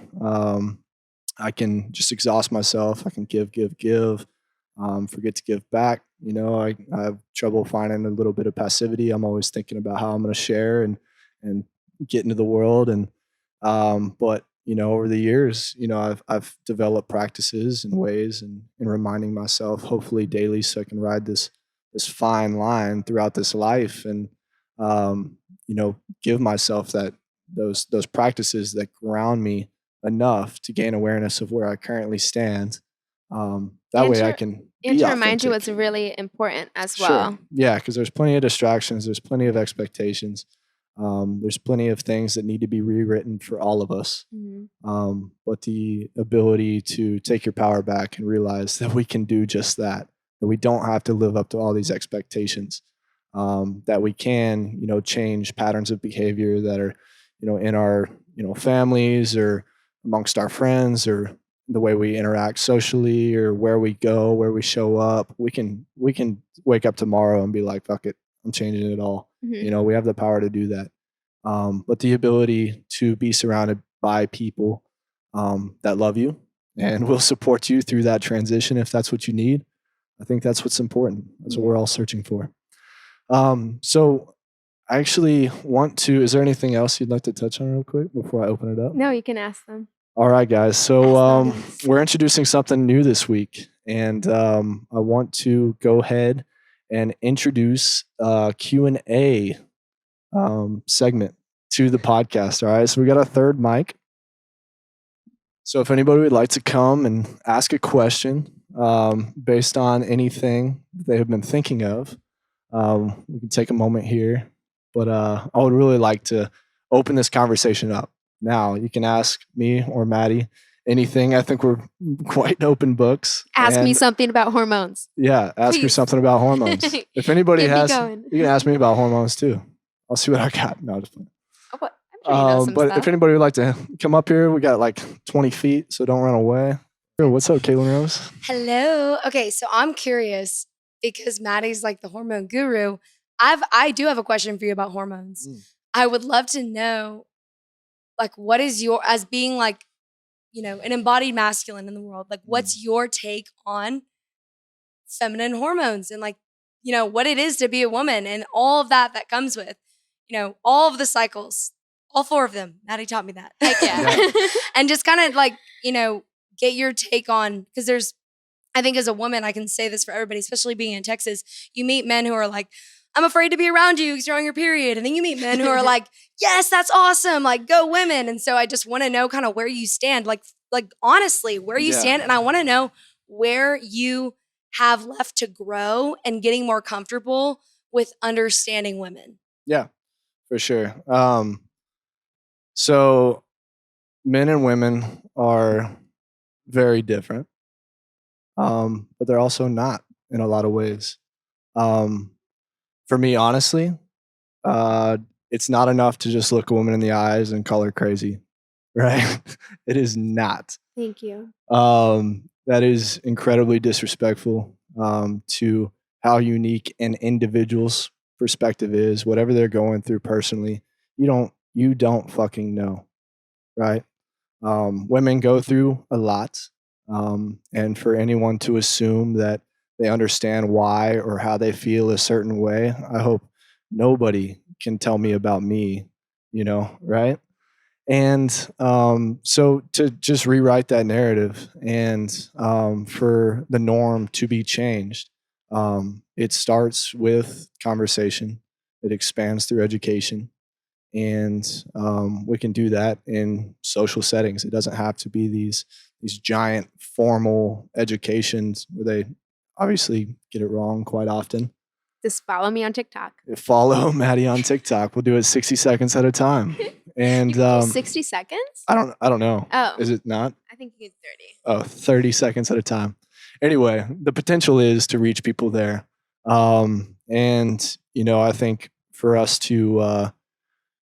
I can just exhaust myself. I can give, forget to give back. I have trouble finding a little bit of passivity. I'm always thinking about how I'm going to share and get into the world. And but over the years, I've developed practices and ways and reminding myself, hopefully daily, so I can ride this fine line throughout this life, and um, give myself those practices that ground me enough to gain awareness of where I currently stand. That And way I to can and be to remind you authentic. what's really important as Sure. well. Yeah, because there's plenty of distractions. There's plenty of expectations. There's plenty of things that need to be rewritten for all of us. Mhm. But the ability to take your power back and realize that we can do just that we don't have to live up to all these expectations, that we can, change patterns of behavior that are, in our, families or amongst our friends or the way we interact socially or where we go, where we show up. We can wake up tomorrow and be like, fuck it, I'm changing it all. Mhm. We have the power to do that. But the ability to be surrounded by people that love you and will support you through that transition if that's what you need. I think that's what's important. That's what Mhm. we're all searching for. So I actually want to. Is there anything else you'd like to touch on real quick before I open it up? No, you can ask them. All right, guys. So Ask the audience. we're introducing something new this week, and I want to go ahead and introduce a Q&A segment to the podcast. All right. So we got a third mic. So if anybody would like to come and ask a question based on anything they have been thinking of, we can take a moment here. But I would really like to open this conversation up. Now, you can ask me or Maddie anything. I think we're quite open books. Ask me And something about hormones. yeah, ask her Please. something about hormones. If anybody Get me has, going. you can ask me about hormones too. I'll see what I got. No, just playing. Oh, but I'm sure you know some But stuff. if anybody would like to come up here, we got like 20 feet, so don't run away. What's up, Caitlin Rose? Hello. Okay, so I'm curious because Maddie's like the hormone guru. I do have a question for you about hormones. I would love to know, like, what is your, as being like, an embodied masculine in the world, like, what's your take on feminine hormones and, like, what it is to be a woman and all of that comes with, all of the cycles, all 4 of them. Maddie taught me that. Heck yeah. And just kind of like, get your take on, because I think as a woman, I can say this for everybody, especially being in Texas, you meet men who are like, I'm afraid to be around you because you're on your period. And then you meet men who are like, yes, that's awesome. Like, go women. And so I just want to know kind of where you stand, like honestly, where you stand. And I want to know where you have left to grow and getting more comfortable with understanding women. Yeah, for sure. So men and women are very different, but they're also not in a lot of ways. For me, honestly, it's not enough to just look a woman in the eyes and call her crazy, right? It is not. Thank you. That is incredibly disrespectful to how unique an individual's perspective is, whatever they're going through personally. You don't fucking know, right? Women go through a lot, and for anyone to assume that they understand why or how they feel a certain way, I hope nobody can tell me about me, right? And so to just rewrite that narrative and for the norm to be changed, it starts with conversation. It expands through education. And we can do that in social settings. It doesn't have to be these giant formal educations where they obviously get it wrong quite often. Just follow me on TikTok. Follow Maddie on TikTok. We'll do it 60 seconds at a time. And 60 seconds? I don't know. Oh. Is it not? I think you get 30. Oh, 30 seconds at a time. Anyway, the potential is to reach people there. And I think for us to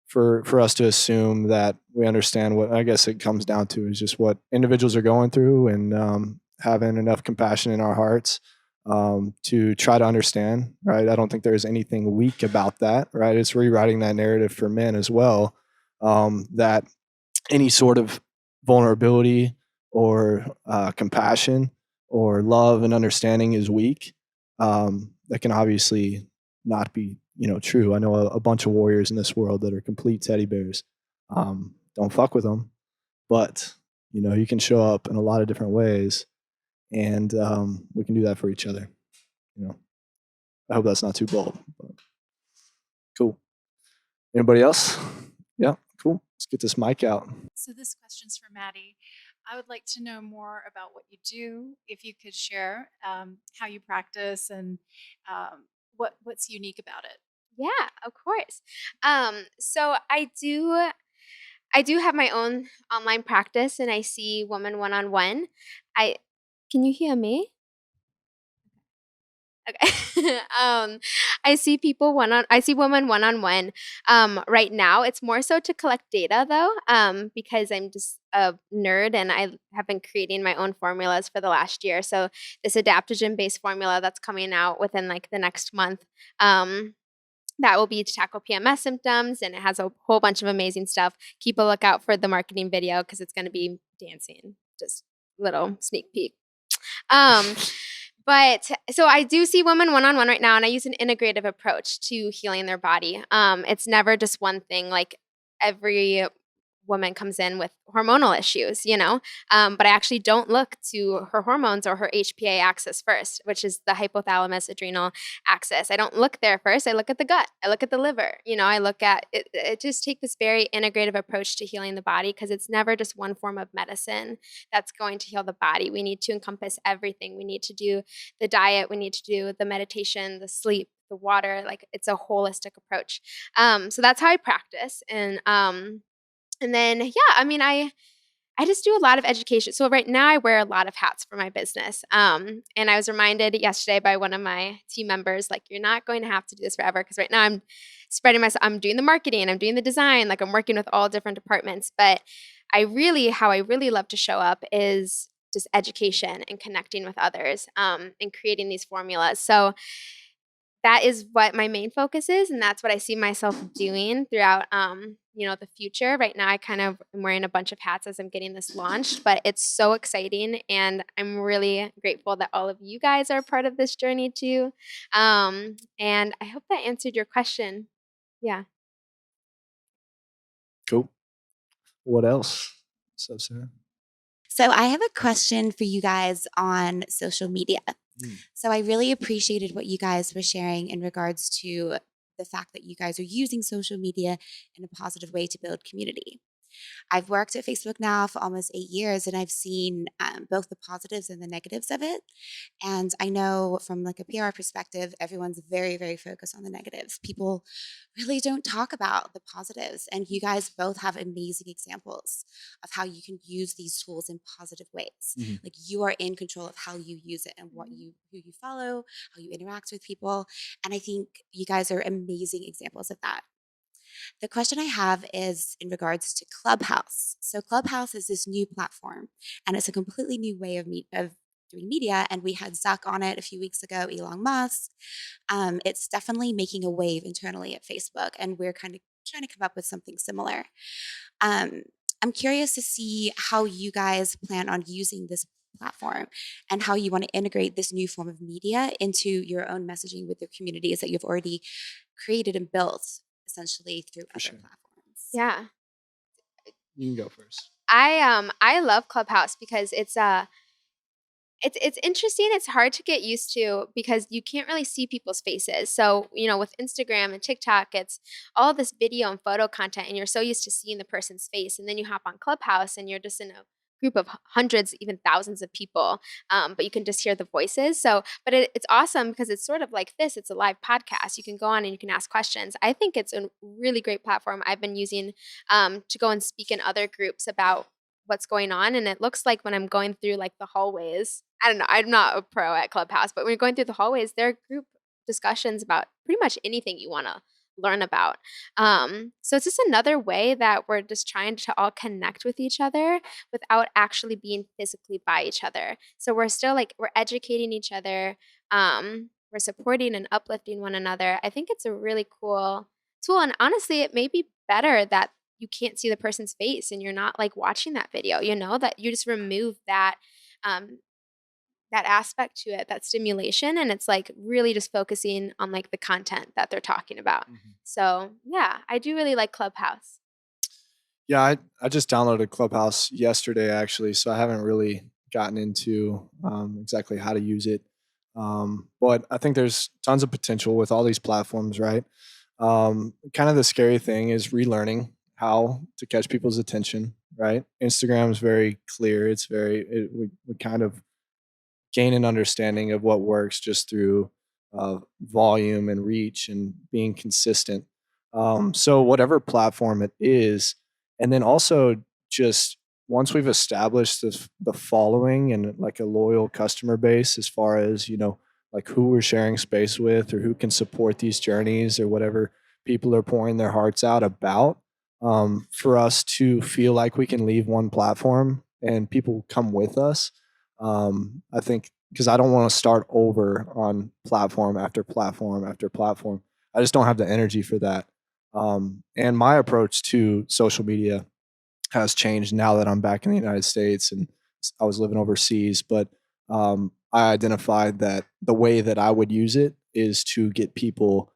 for us to assume that we understand what, I guess it comes down to, is just what individuals are going through, and having enough compassion in our hearts to try to understand, right? I don't think there's anything weak about that, right? It's rewriting that narrative for men as well, that any sort of vulnerability or compassion or love and understanding is weak. That can obviously not be true. I know a bunch of warriors in this world that are complete teddy bears. Don't fuck with them, but you can show up in a lot of different ways, and we can do that for each other. I hope that's not too bold, but cool. Anybody else? Yeah, cool. Let's get this mic out. So this question's for Maddie. I would like to know more about what you do. If you could share how you practice and what's unique about it. Yeah, of course. So I do have my own online practice, and I see women one-on-one. I Can you hear me? Okay. I see women one-on-one. Right now, it's more so to collect data though, because I'm just a nerd and I have been creating my own formulas for the last year. So this adaptogen-based formula that's coming out within like the next month, that will be to tackle PMS symptoms, and it has a whole bunch of amazing stuff. Keep a lookout for the marketing video because it's going to be dancing. Just little sneak peek. But so I do see women one-on-one right now, and I use an integrative approach to healing their body. It's never just one thing. Like every woman comes in with hormonal issues, but I actually don't look to her hormones or her HPA axis first, which is the hypothalamus adrenal axis. I don't look there first. I look at the gut. I look at the liver. I look at it. I just take this very integrative approach to healing the body because it's never just one form of medicine that's going to heal the body. We need to encompass everything. We need to do the diet. We need to do the meditation, the sleep, the water. Like it's a holistic approach. So that's how I practice. And then, yeah, I mean, I just do a lot of education. So right now I wear a lot of hats for my business. And I was reminded yesterday by one of my team members, like, you're not going to have to do this forever. Because right now I'm spreading myself, I'm doing the marketing, I'm doing the design, like I'm working with all different departments. But how I really love to show up is just education and connecting with others, and creating these formulas. So that is what my main focus is, and that's what I see myself doing throughout the future. Right now I kind of am wearing a bunch of hats as I'm getting this launched, but it's so exciting, and I'm really grateful that all of you guys are part of this journey too. And I hope that answered your question. Yeah. Cool. What else? What's up, Sarah? So I have a question for you guys on social media. So I really appreciated what you guys were sharing in regards to the fact that you guys are using social media in a positive way to build community. I've worked at Facebook now for almost 8 years, and I've seen both the positives and the negatives of it. And I know from like a PR perspective, everyone's very, very focused on the negatives. People really don't talk about the positives. And you guys both have amazing examples of how you can use these tools in positive ways. Like you are in control of how you use it and who you follow, how you interact with people. And I think you guys are amazing examples of that. The question I have is in regards to Clubhouse. So Clubhouse is this new platform, and it's a completely new way of doing media. And we had Zuck on it a few weeks ago, Elon Musk. It's definitely making a wave internally at Facebook, and we're kind of trying to come up with something similar. I'm curious to see how you guys plan on using this platform and how you want to integrate this new form of media into your own messaging with your communities that you've already created and built essentially through other platforms. Yeah. You can go first. I love Clubhouse because it's interesting. It's hard to get used to because you can't really see people's faces. So, with Instagram and TikTok, it's all this video and photo content, and you're so used to seeing the person's face. And then you hop on Clubhouse and you're just in a group of hundreds, even thousands of people, but you can just hear the voices. So, but it's awesome because it's sort of like this. It's a live podcast. You can go on and you can ask questions. I think it's a really great platform I've been using to go and speak in other groups about what's going on. And it looks like when I'm going through like the hallways, I don't know, I'm not a pro at Clubhouse, but when you're going through the hallways, there are group discussions about pretty much anything you want to learn about. So it's just another way that we're just trying to all connect with each other without actually being physically by each other. So we're still we're educating each other. We're supporting and uplifting one another. I think it's a really cool tool. And honestly, it may be better that you can't see the person's face and you're not watching that video, that you just remove that that aspect to it, that stimulation, and it's like really just focusing on like the content that they're talking about. So yeah, I do really like Clubhouse. Yeah, I just downloaded Clubhouse yesterday actually, so I haven't really gotten into exactly how to use it. But I think there's tons of potential with all these platforms, right? Kind of the scary thing is relearning how to catch people's attention, right? Instagram is very clear. We kind of gain an understanding of what works just through volume and reach and being consistent. So whatever platform it is, and then also just once we've established the following and like a loyal customer base, as far as like who we're sharing space with or who can support these journeys or whatever people are pouring their hearts out about, for us to feel like we can leave one platform and people come with us. I think because I don't want to start over on platform after platform after platform. I just don't have the energy for that. And my approach to social media has changed now that I'm back in the United States and I was living overseas. But I identified that the way that I would use it is to get people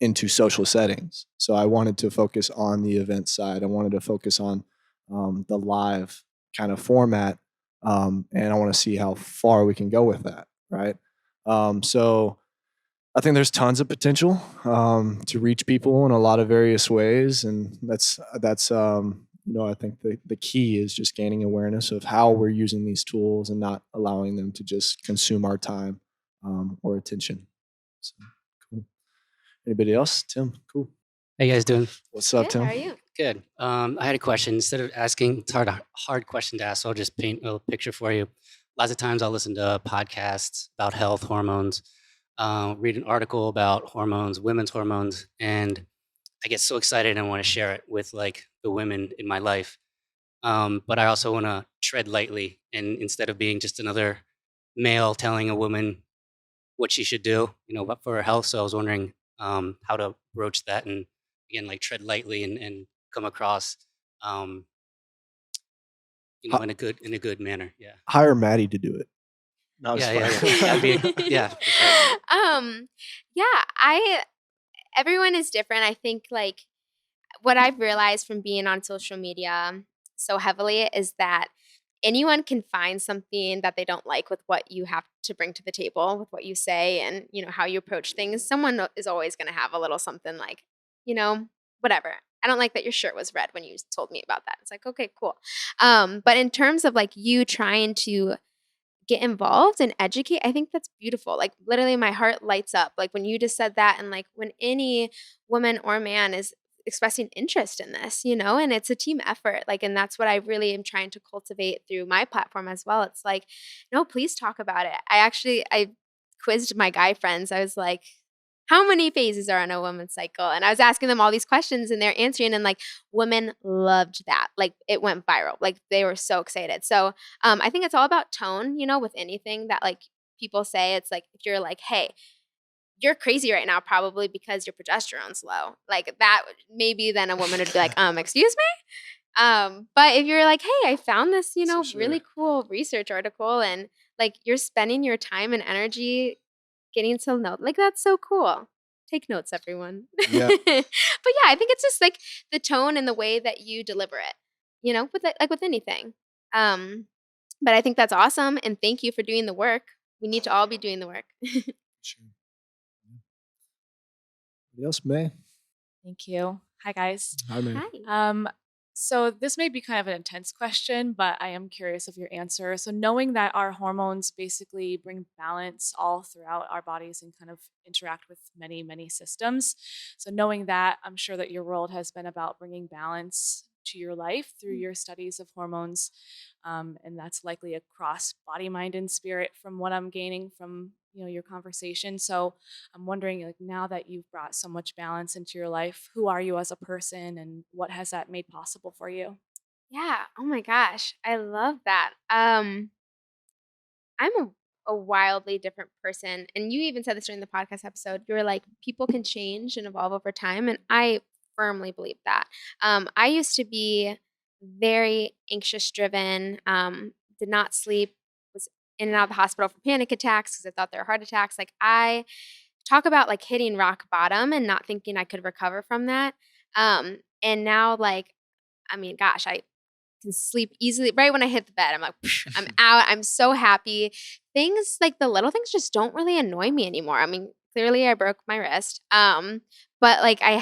into social settings. So I wanted to focus on the event side. I wanted to focus on the live kind of format, and I want to see how far we can go with that. Right. So I think there's tons of potential to reach people in a lot of various ways, and that's I think the key is just gaining awareness of how we're using these tools and not allowing them to just consume our time or attention. So, cool. Anybody else? Tim, cool. How you guys doing? What's up, Good, Tim? how are you? Good. I had a question. Instead of asking, it's a hard question to ask, so I'll just paint a little picture for you. Lots of times I'll listen to podcasts about health, hormones, read an article about hormones, women's hormones, and I get so excited and want to share it with like the women in my life. But I also want to tread lightly, and instead of being just another male telling a woman what she should do, but for her health. So I was wondering how to broach that and again, like tread lightly and come across, in a good manner. Yeah. Hire Maddie to do it. No, Yeah. That'd be yeah. For sure. Yeah, everyone is different. I think like what I've realized from being on social media so heavily is that anyone can find something that they don't like with what you have to bring to the table, with what you say and, how you approach things. Someone is always going to have a little something like, whatever. I don't like that your shirt was red when you told me about that. It's like, okay, cool. But in terms of like you trying to get involved and educate, I think that's beautiful. Like literally my heart lights up. Like when you just said that and like when any woman or man is expressing interest in this, and it's a team effort. Like, and that's what I really am trying to cultivate through my platform as well. It's like, no, please talk about it. I quizzed my guy friends. I was like, how many phases are on a woman's cycle? And I was asking them all these questions and they're answering, and like women loved that. Like it went viral. Like they were so excited. So I think it's all about tone, with anything that like people say. It's like if you're like, hey, you're crazy right now, probably because your progesterone's low. Like that, maybe then a woman would be like, excuse me. But if you're like, hey, I found this, really cool research article, and like you're spending your time and energy getting to know, like that's so cool. Take notes, everyone. Yeah. But yeah, I think it's just like the tone and the way that you deliver it, with like with anything. But I think that's awesome, and thank you for doing the work. We need to all be doing the work. Sure. Anybody else, May? Thank you. Hi, guys. Hi, May. Hi. So this may be kind of an intense question, but I am curious of your answer. So knowing that our hormones basically bring balance all throughout our bodies and kind of interact with many, many systems. So knowing that, I'm sure that your world has been about bringing balance to your life through your studies of hormones. And that's likely across body, mind, and spirit from what I'm gaining from your conversation. So I'm wondering, like, now that you've brought so much balance into your life, who are you as a person and what has that made possible for you? Yeah. Oh my gosh. I love that. I'm a wildly different person. And you even said this during the podcast episode. You were like, people can change and evolve over time. And I firmly believe that. I used to be very anxious driven, did not sleep, was in and out of the hospital for panic attacks because I thought they were heart attacks. Like I talk about like hitting rock bottom and not thinking I could recover from that. And now like, I mean, gosh, I can sleep easily. Right when I hit the bed, I'm like, I'm out. I'm so happy. Things like the little things just don't really annoy me anymore. I mean, clearly I broke my wrist. But like I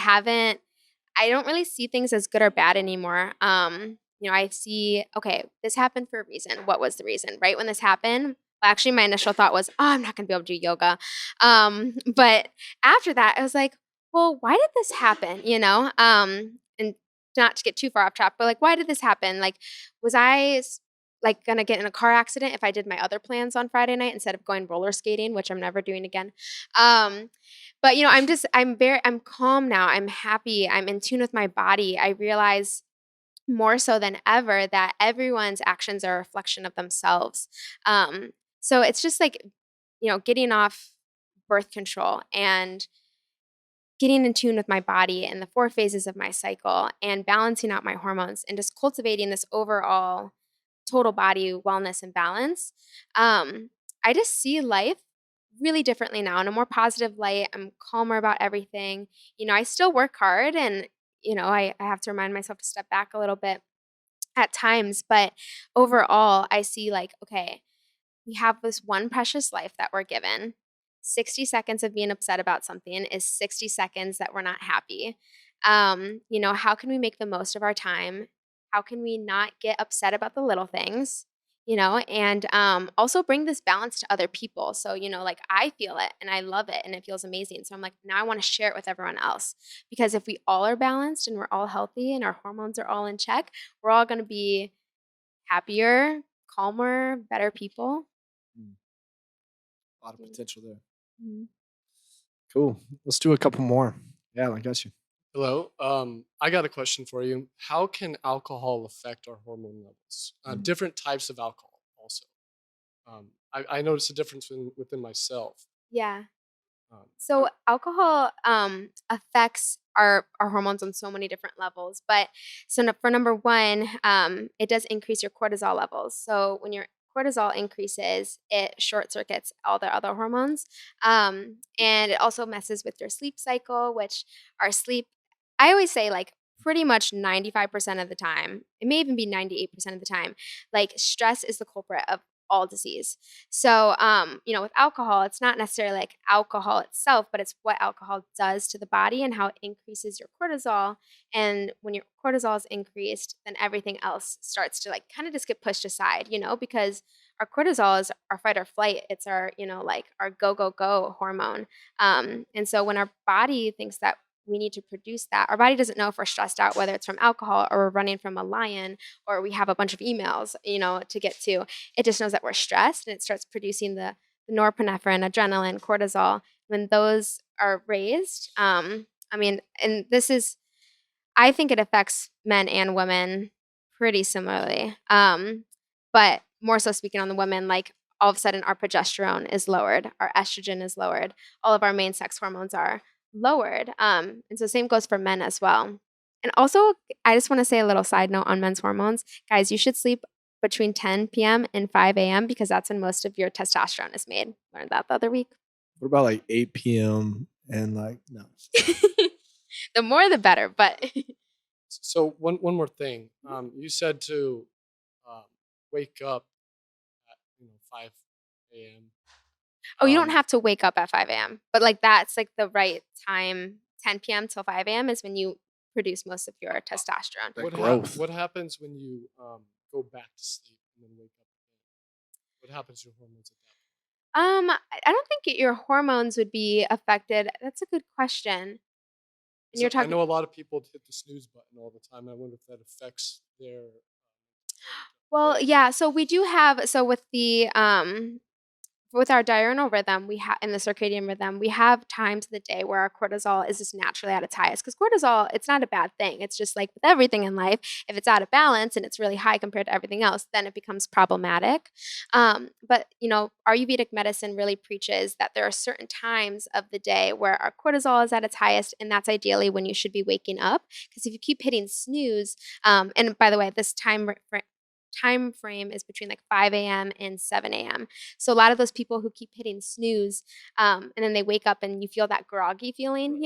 don't really see things as good or bad anymore. I see, okay, this happened for a reason. What was the reason? Right when this happened, well, actually, my initial thought was, oh, I'm not going to be able to do yoga. But after that, I was like, well, why did this happen? And not to get too far off track, but like, why did this happen? Like, was I like gonna get in a car accident if I did my other plans on Friday night instead of going roller skating, which I'm never doing again? But I'm calm now. I'm happy. I'm in tune with my body. I realize more so than ever that everyone's actions are a reflection of themselves. So it's just like, getting off birth control and getting in tune with my body and the 4 phases of my cycle and balancing out my hormones and just cultivating this overall total body wellness and balance. I just see life really differently now in a more positive light. I'm calmer about everything. I still work hard and, I have to remind myself to step back a little bit at times. But overall, I see like, okay, we have this one precious life that we're given. 60 seconds of being upset about something is 60 seconds that we're not happy. How can we make the most of our time? How can we not get upset about the little things? And also bring this balance to other people. So, like I feel it and I love it and it feels amazing. So I'm like, now I want to share it with everyone else. Because if we all are balanced and we're all healthy and our hormones are all in check, we're all going to be happier, calmer, better people. A lot of potential there. Mhm. Cool. Let's do a couple more. Yeah, I got you. Hello. I got a question for you. How can alcohol affect our hormone levels? Different types of alcohol also. I noticed a difference within myself. Yeah. So So alcohol affects our hormones on so many different levels. But for number one, it does increase your cortisol levels. So when your cortisol increases, it short circuits all the other hormones. And it also messes with your sleep cycle, which our sleep, I always say like pretty much 95% of the time, it may even be 98% of the time, like stress is the culprit of all disease. So, with alcohol, it's not necessarily like alcohol itself, but it's what alcohol does to the body and how it increases your cortisol. And when your cortisol is increased, then everything else starts to like kind of just get pushed aside, because our cortisol is our fight or flight. It's our, like our go, go, go hormone. And so when our body thinks that we need to produce that, our body doesn't know if we're stressed out, whether it's from alcohol or we're running from a lion or we have a bunch of emails, to get to. It just knows that we're stressed and it starts producing the norepinephrine, adrenaline, cortisol. When those are raised, and I think it affects men and women pretty similarly. But more so speaking on the women, like all of a sudden our progesterone is lowered, our estrogen is lowered, all of our main sex hormones are lowered. And so same goes for men as well. And also, I just want to say a little side note on men's hormones. Guys, you should sleep between 10 p.m. and 5 a.m. because that's when most of your testosterone is made. Learned that the other week. What about like 8 p.m. and like, no. The more the better, but So one more thing. You said to wake up at 5 a.m. oh, you don't have to wake up at 5 a.m. But like that's like the right time. 10 p.m. till 5 a.m. is when you produce most of your testosterone. What happens when you go back to sleep and then wake up again? What happens to your hormones at that point? I don't think your hormones would be affected. That's a good question. And you're I talking. know a lot of people hit the snooze button all the time. I wonder if that affects their. Well, yeah. So we do have. So with our diurnal rhythm, we have in the circadian rhythm, we have times of the day where our cortisol is just naturally at its highest. Because cortisol, it's not a bad thing. It's just like with everything in life, if it's out of balance and it's really high compared to everything else, then it becomes problematic. But Ayurvedic medicine really preaches that there are certain times of the day where our cortisol is at its highest, and that's ideally when you should be waking up. Because if you keep hitting snooze, and by the way, this time time frame is between like 5 a.m. and 7 a.m. So a lot of those people who keep hitting snooze, and then they wake up and you feel that groggy feeling,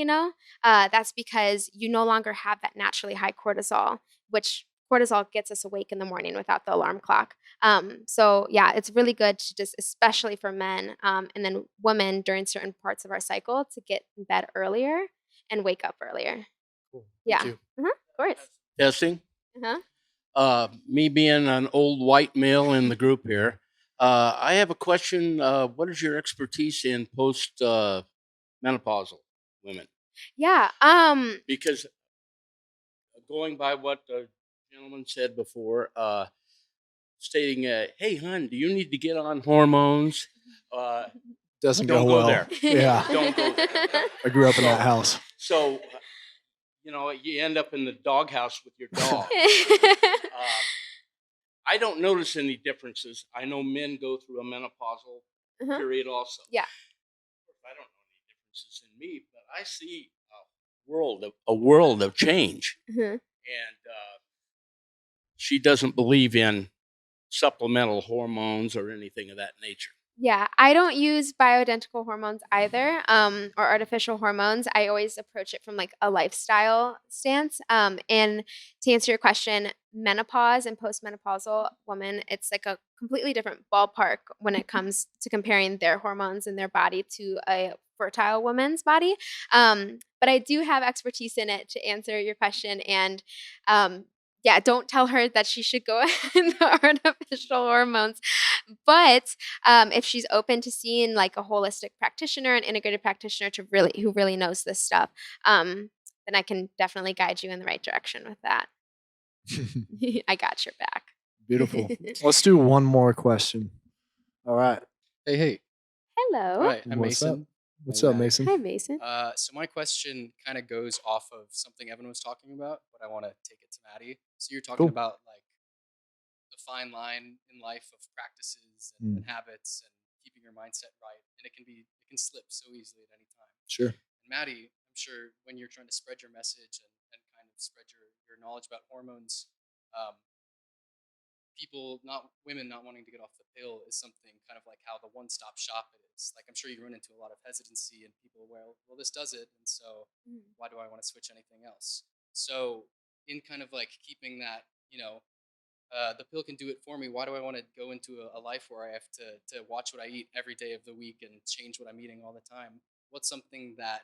that's because you no longer have that naturally high cortisol, which cortisol gets us awake in the morning without the alarm clock. So yeah, it's really good to just, especially for men, and then women during certain parts of our cycle, to get in bed earlier and wake up earlier. Cool. Yeah. Thank you. Of course. Testing. Uh-huh. Me being an old white male in the group here, I have a question. What is your expertise in post menopausal women? Yeah. Because going by what the gentleman said before, stating, "Hey, hon, do you need to get on hormones?" Doesn't Don't go go well. there. Yeah. Don't go there. I grew up in that house. So, you end up in the doghouse with your dog. I don't notice any differences. I know men go through a menopausal period also. Yeah. I don't know any differences in me, but I see a world of change. And she doesn't believe in supplemental hormones or anything of that nature. Yeah, I don't use bioidentical hormones either, or artificial hormones. I always approach it from like a lifestyle stance. And to answer your question, menopause and postmenopausal women, it's like a completely different ballpark when it comes to comparing their hormones in their body to a fertile woman's body. But I do have expertise in it to answer your question. And yeah, don't tell her that she should go in the artificial hormones. But if she's open to seeing like a holistic practitioner, an integrated practitioner who really knows this stuff, then I can definitely guide you in the right direction with that. I got your back. Beautiful. Let's do one more question. All right. Hey. Hello. Hi, I'm What's up? Mason. What's And, up, Mason? Hi, Mason. So my question kind of goes off of something Evan was talking about, but I want to take it to Maddie. So you're talking Cool. about like the fine line in life of practices and habits and keeping your mindset right, and it can slip so easily at any time. Sure. And Maddie, I'm sure when you're trying to spread your message and kind of spread your knowledge about hormones, women not wanting to get off the pill is something kind of like how the one-stop shop it is. Like I'm sure you run into a lot of hesitancy and people, well, this does it, and so why do I want to switch anything else? So in kind of like keeping that, the pill can do it for me. Why do I want to go into a life where I have to watch what I eat every day of the week and change what I'm eating all the time? What's something that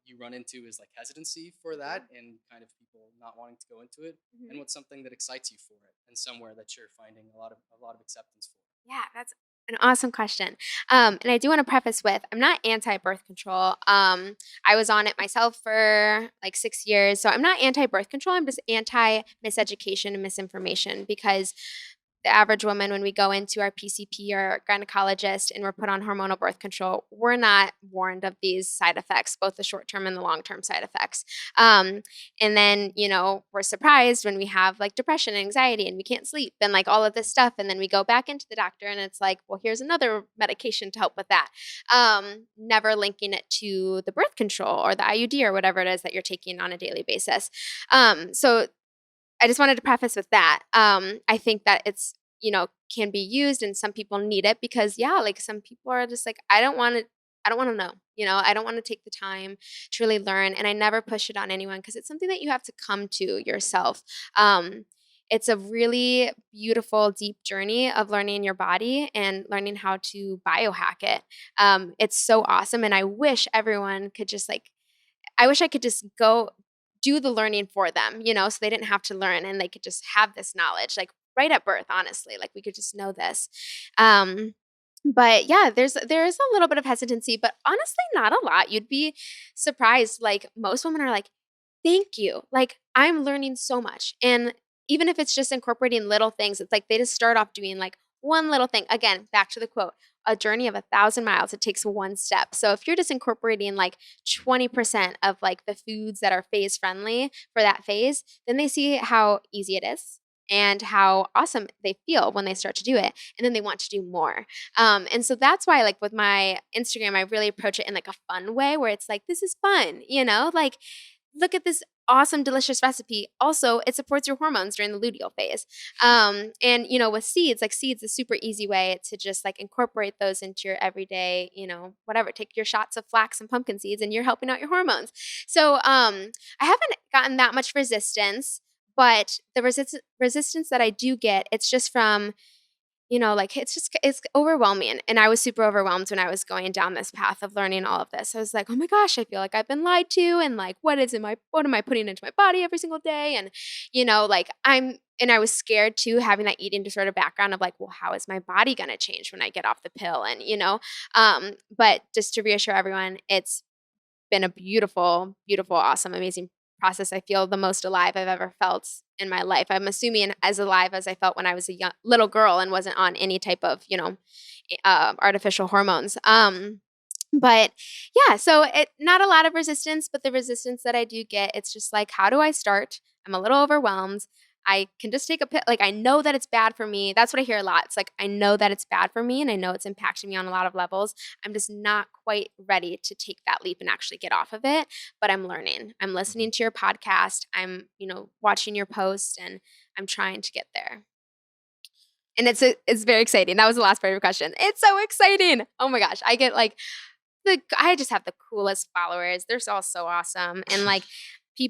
you run into is like hesitancy for that and kind of people not wanting to go into it? And what's something that excites you for it and somewhere that you're finding a lot of acceptance for? Yeah, that's an awesome question. And I do want to preface with, I'm not anti-birth control. I was on it myself for like 6 years. So I'm not anti-birth control. I'm just anti-miseducation and misinformation, because the average woman, when we go into our PCP or our gynecologist and we're put on hormonal birth control, we're not warned of these side effects, both the short-term and the long-term side effects. And then, we're surprised when we have like depression and anxiety and we can't sleep and like all of this stuff. And then we go back into the doctor and it's like, well, here's another medication to help with that. Never linking it to the birth control or the IUD or whatever it is that you're taking on a daily basis. So I just wanted to preface with that. I think that it's, can be used and some people need it because like some people are just like, I don't want to know, I don't want to take the time to really learn. And I never push it on anyone because it's something that you have to come to yourself. It's a really beautiful, deep journey of learning your body and learning how to biohack it. It's so awesome. And I wish everyone could just I wish I could just go do the learning for them, so they didn't have to learn and they could just have this knowledge, like right at birth, honestly, like we could just know this. But yeah, there is a little bit of hesitancy, but honestly, not a lot. You'd be surprised. Like most women are like, thank you. Like I'm learning so much. And even if it's just incorporating little things, it's like they just start off doing like one little thing. Again, back to the quote, a journey of 1,000 miles, it takes one step. So if you're just incorporating like 20% of like the foods that are phase friendly for that phase, then they see how easy it is and how awesome they feel when they start to do it. And then they want to do more. And so that's why like with my Instagram, I really approach it in like a fun way where it's like, this is fun, like look at this awesome, delicious recipe. Also, it supports your hormones during the luteal phase. And, with seeds, like seeds is a super easy way to just like incorporate those into your everyday, whatever. Take your shots of flax and pumpkin seeds and you're helping out your hormones. So I haven't gotten that much resistance, but the resistance that I do get, it's just from it's overwhelming. And I was super overwhelmed when I was going down this path of learning all of this. I was like, oh my gosh, I feel like I've been lied to. And like, what am I putting into my body every single day? And, and I was scared too, having that eating disorder background of like, well, how is my body going to change when I get off the pill? And, but just to reassure everyone, it's been a beautiful, beautiful, awesome, amazing process. I feel the most alive I've ever felt in my life. I'm assuming as alive as I felt when I was a little girl and wasn't on any type of, artificial hormones. But yeah, so not a lot of resistance, but the resistance that I do get, it's just like, how do I start? I'm a little overwhelmed. I can just take a pill. Like, I know that it's bad for me. That's what I hear a lot. It's like, I know that it's bad for me and I know it's impacting me on a lot of levels. I'm just not quite ready to take that leap and actually get off of it. But I'm learning. I'm listening to your podcast. I'm, watching your posts and I'm trying to get there. And it's very exciting. That was the last part of your question. It's so exciting. Oh my gosh. I get like, I just have the coolest followers. They're all so awesome. And like,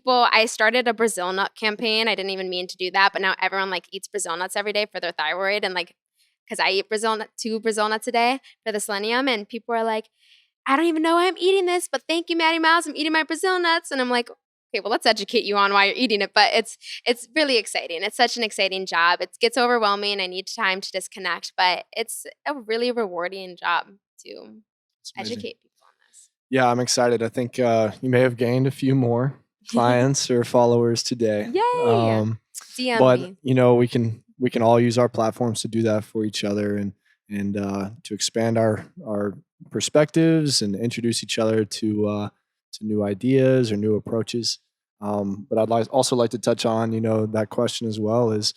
I started a Brazil nut campaign. I didn't even mean to do that, but now everyone like eats Brazil nuts every day for their thyroid. And like, because I eat two Brazil nuts a day for the selenium, and people are like, I don't even know why I'm eating this, but thank you, Maddie Miles. I'm eating my Brazil nuts. And I'm like, okay, well, let's educate you on why you're eating it. But it's really exciting. It's such an exciting job. It gets overwhelming. I need time to disconnect, but it's a really rewarding job to educate people on this. Yeah, I'm excited. I think you may have gained a few more clients or followers today. Yay! DM but me. We can all use our platforms to do that for each other and to expand our perspectives and introduce each other to new ideas or new approaches. But I'd also like to touch on that question as well is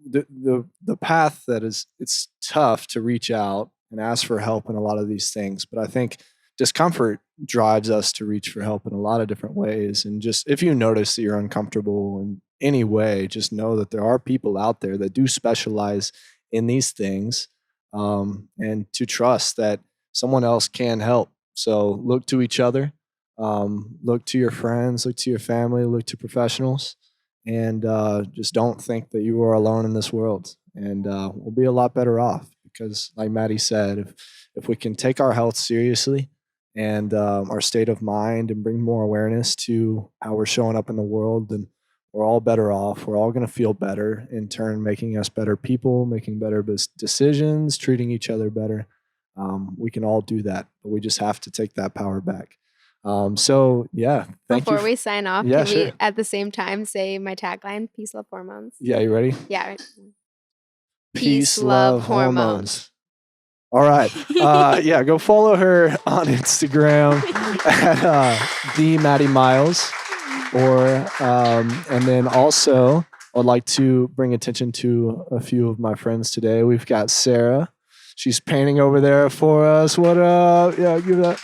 the path that it's tough to reach out and ask for help in a lot of these things, but I think discomfort drives us to reach for help in a lot of different ways. And just if you notice that you're uncomfortable in any way, just know that there are people out there that do specialize in these things, and to trust that someone else can help. So look to each other, look to your friends, look to your family, look to professionals, and just don't think that you are alone in this world. And we'll be a lot better off because, like Maddie said, if we can take our health seriously and our state of mind and bring more awareness to how we're showing up in the world, then we're all better off. We're all going to feel better, in turn making us better people, making better decisions, treating each other better. We can all do that, but we just have to take that power back. So yeah, Before we sign off, Yeah, can we at the same time say my tagline, peace, love, hormones? Yeah, you ready? Yeah. Peace, love, hormones. All right. Yeah, go follow her on Instagram at the Maddie Miles. And then also, I'd like to bring attention to a few of my friends today. We've got Sarah. She's painting over there for us. What up? Yeah, give that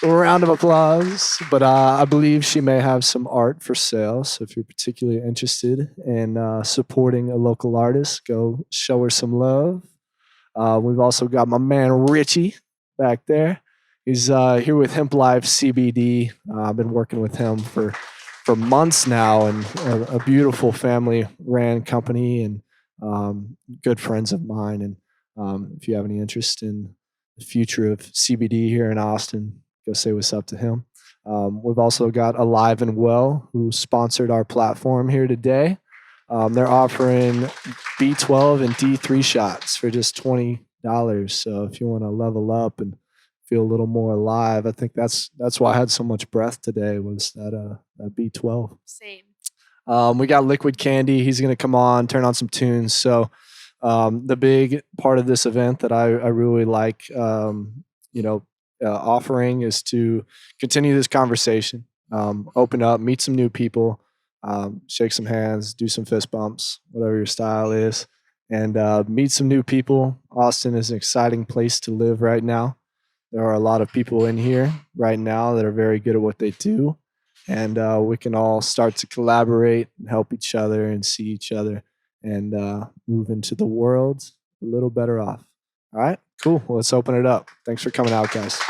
a round of applause. But I believe she may have some art for sale. So if you're particularly interested in supporting a local artist, go show her some love. We've also got my man Richie back there. He's here with Hemp Life CBD. I've been working with him for months now, and a beautiful family-ran company, and good friends of mine. And if you have any interest in the future of CBD here in Austin, go say what's up to him. We've also got Alive and Well, who sponsored our platform here today. They're offering B12 and D3 shots for just $20. So if you want to level up and feel a little more alive, I think that's why I had so much breath today, was that B12. Same. We got Liquid Candy. He's going to come on, turn on some tunes. So the big part of this event that I really like, offering is to continue this conversation, open up, meet some new people, shake some hands, do some fist bumps, whatever your style is, and meet some new people. Austin is an exciting place to live right now. There are a lot of people in here right now that are very good at what they do. and we can all start to collaborate and help each other and see each other and move into the world a little better off. All right, cool. Well, let's open it up. Thanks for coming out, guys.